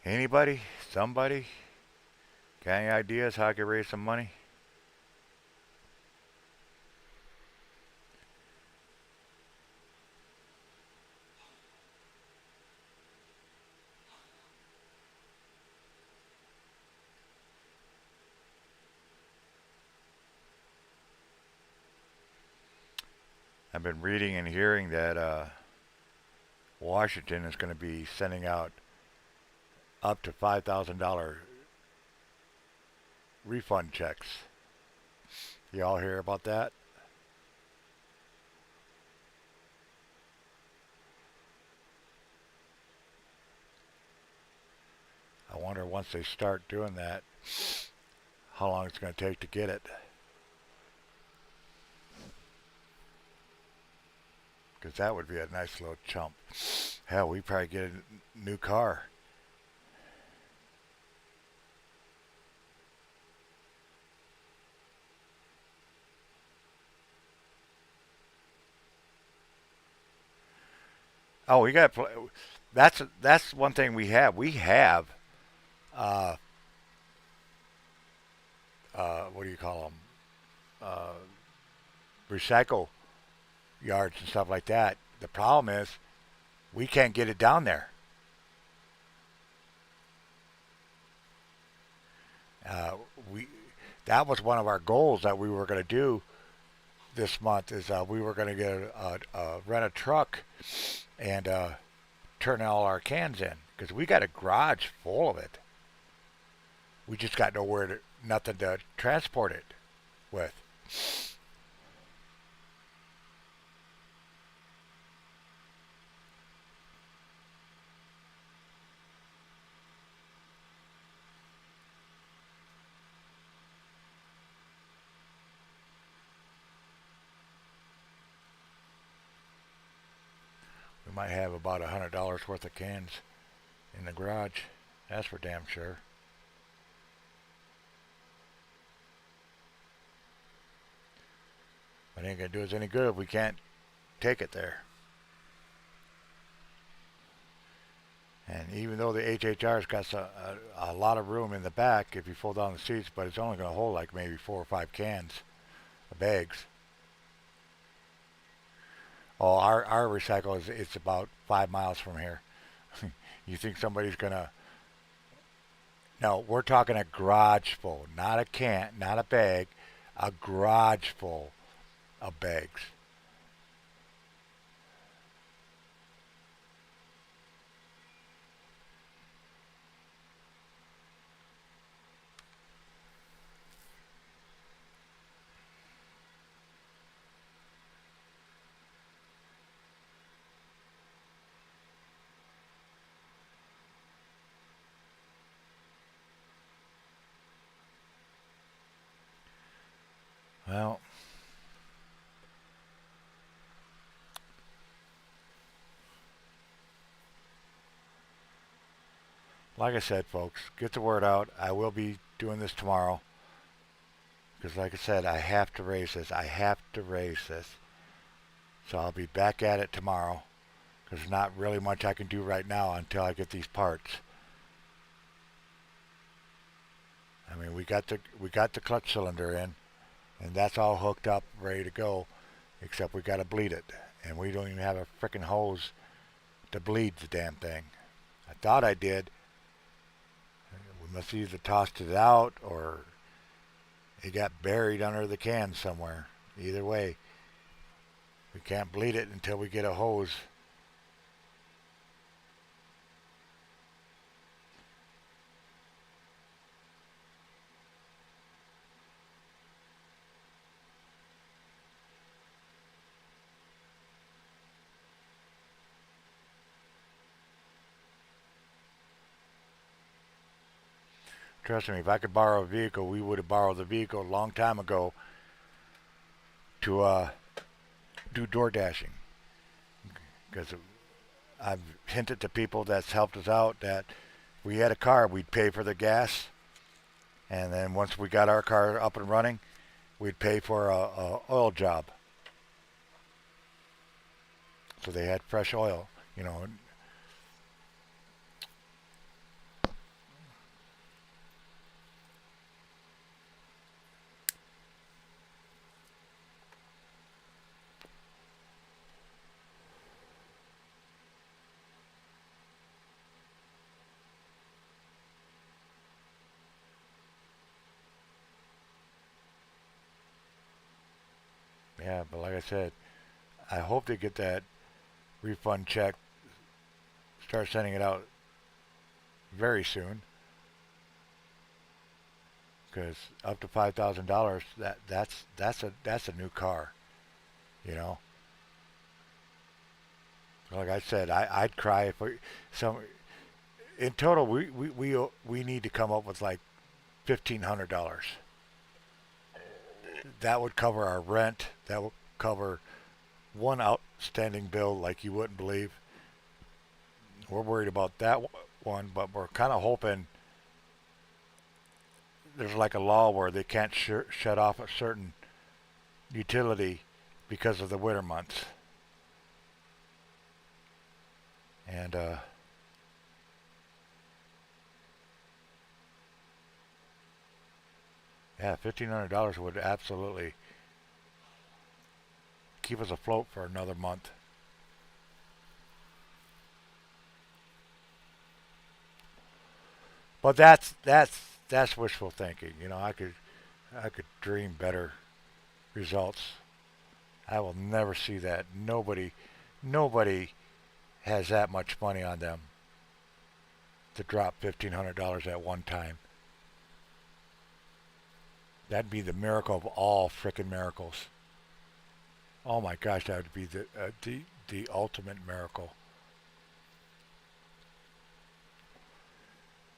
Anybody? Somebody? Got any ideas how I could raise some money? I've been reading and hearing that Washington is going to be sending out up to $5,000 refund checks. Y'all hear about that? I wonder once they start doing that, how long it's going to take to get it. Because that would be a nice little chump. Hell, we probably get a new car. Oh, we got. That's one thing we have. We have. Uh, what do you call them? Uh, Recycle yards and stuff like that. The problem is we can't get it down there. Uh, we that was one of our goals that we were going to do this month. Is we were going to get rent a truck and turn all our cans in because we got a garage full of it. We just got nothing to transport it with. We might have about $100 worth of cans in the garage. That's for damn sure. But it ain't gonna do us any good if we can't take it there. And even though the HHR's got a lot of room in the back if you fold down the seats, but it's only going to hold like maybe 4 or 5 cans of bags. Oh, our recycle is it's about 5 miles from here. You think somebody's gonna? No, we're talking a garage full, not a can, not a bag, a garage full of bags. Well, like I said, folks, get the word out. I will be doing this tomorrow because, like I said, I have to raise this. I have to raise this. So I'll be back at it tomorrow because there's not really much I can do right now until I get these parts. I mean, we got the clutch cylinder in, and that's all hooked up, ready to go. Except we got to bleed it, and we don't even have a frickin' hose to bleed the damn thing. I thought I did. We must have either tossed it out or it got buried under the can somewhere. Either way, we can't bleed it until we get a hose. Trust me, if I could borrow a vehicle, we would have borrowed the vehicle a long time ago to do door dashing. Because I've hinted to people that's helped us out that if we had a car, we'd pay for the gas, and then once we got our car up and running, we'd pay for a oil job. So they had fresh oil, you know. Yeah, but like I said, I hope they get that refund check, start sending it out very soon, because up to $5,000, that's a new car, you know. Like I said, I'd cry if some in total we need to come up with like $1,500. That would cover our rent. That would cover one outstanding bill like you wouldn't believe. We're worried about that one, but we're kind of hoping there's like a law where they can't shut off a certain utility because of the winter months. And yeah, $1,500 would absolutely keep us afloat for another month. But that's wishful thinking. You know, I could dream better results. I will never see that. Nobody has that much money on them to drop $1,500 at one time. That'd be the miracle of all frickin' miracles. Oh my gosh, that would be the ultimate miracle.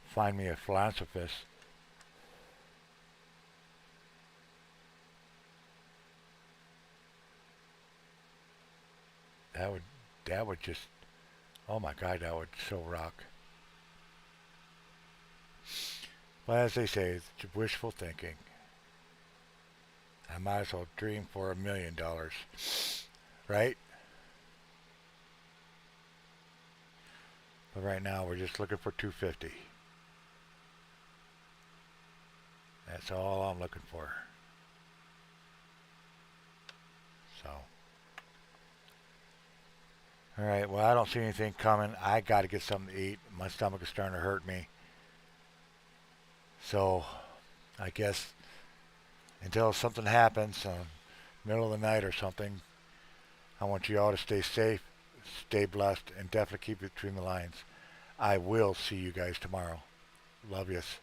Find me a philanthropist. That would that would just, oh my god, that would so rock. But as they say, it's wishful thinking. I might as well dream for $1 million, right? But right now we're just looking for 250. That's all I'm looking for. So, all right. Well, I don't see anything coming. I got to get something to eat. My stomach is starting to hurt me. So, I guess until something happens, middle of the night or something, I want you all to stay safe, stay blessed, and definitely keep it between the lines. I will see you guys tomorrow. Love yous.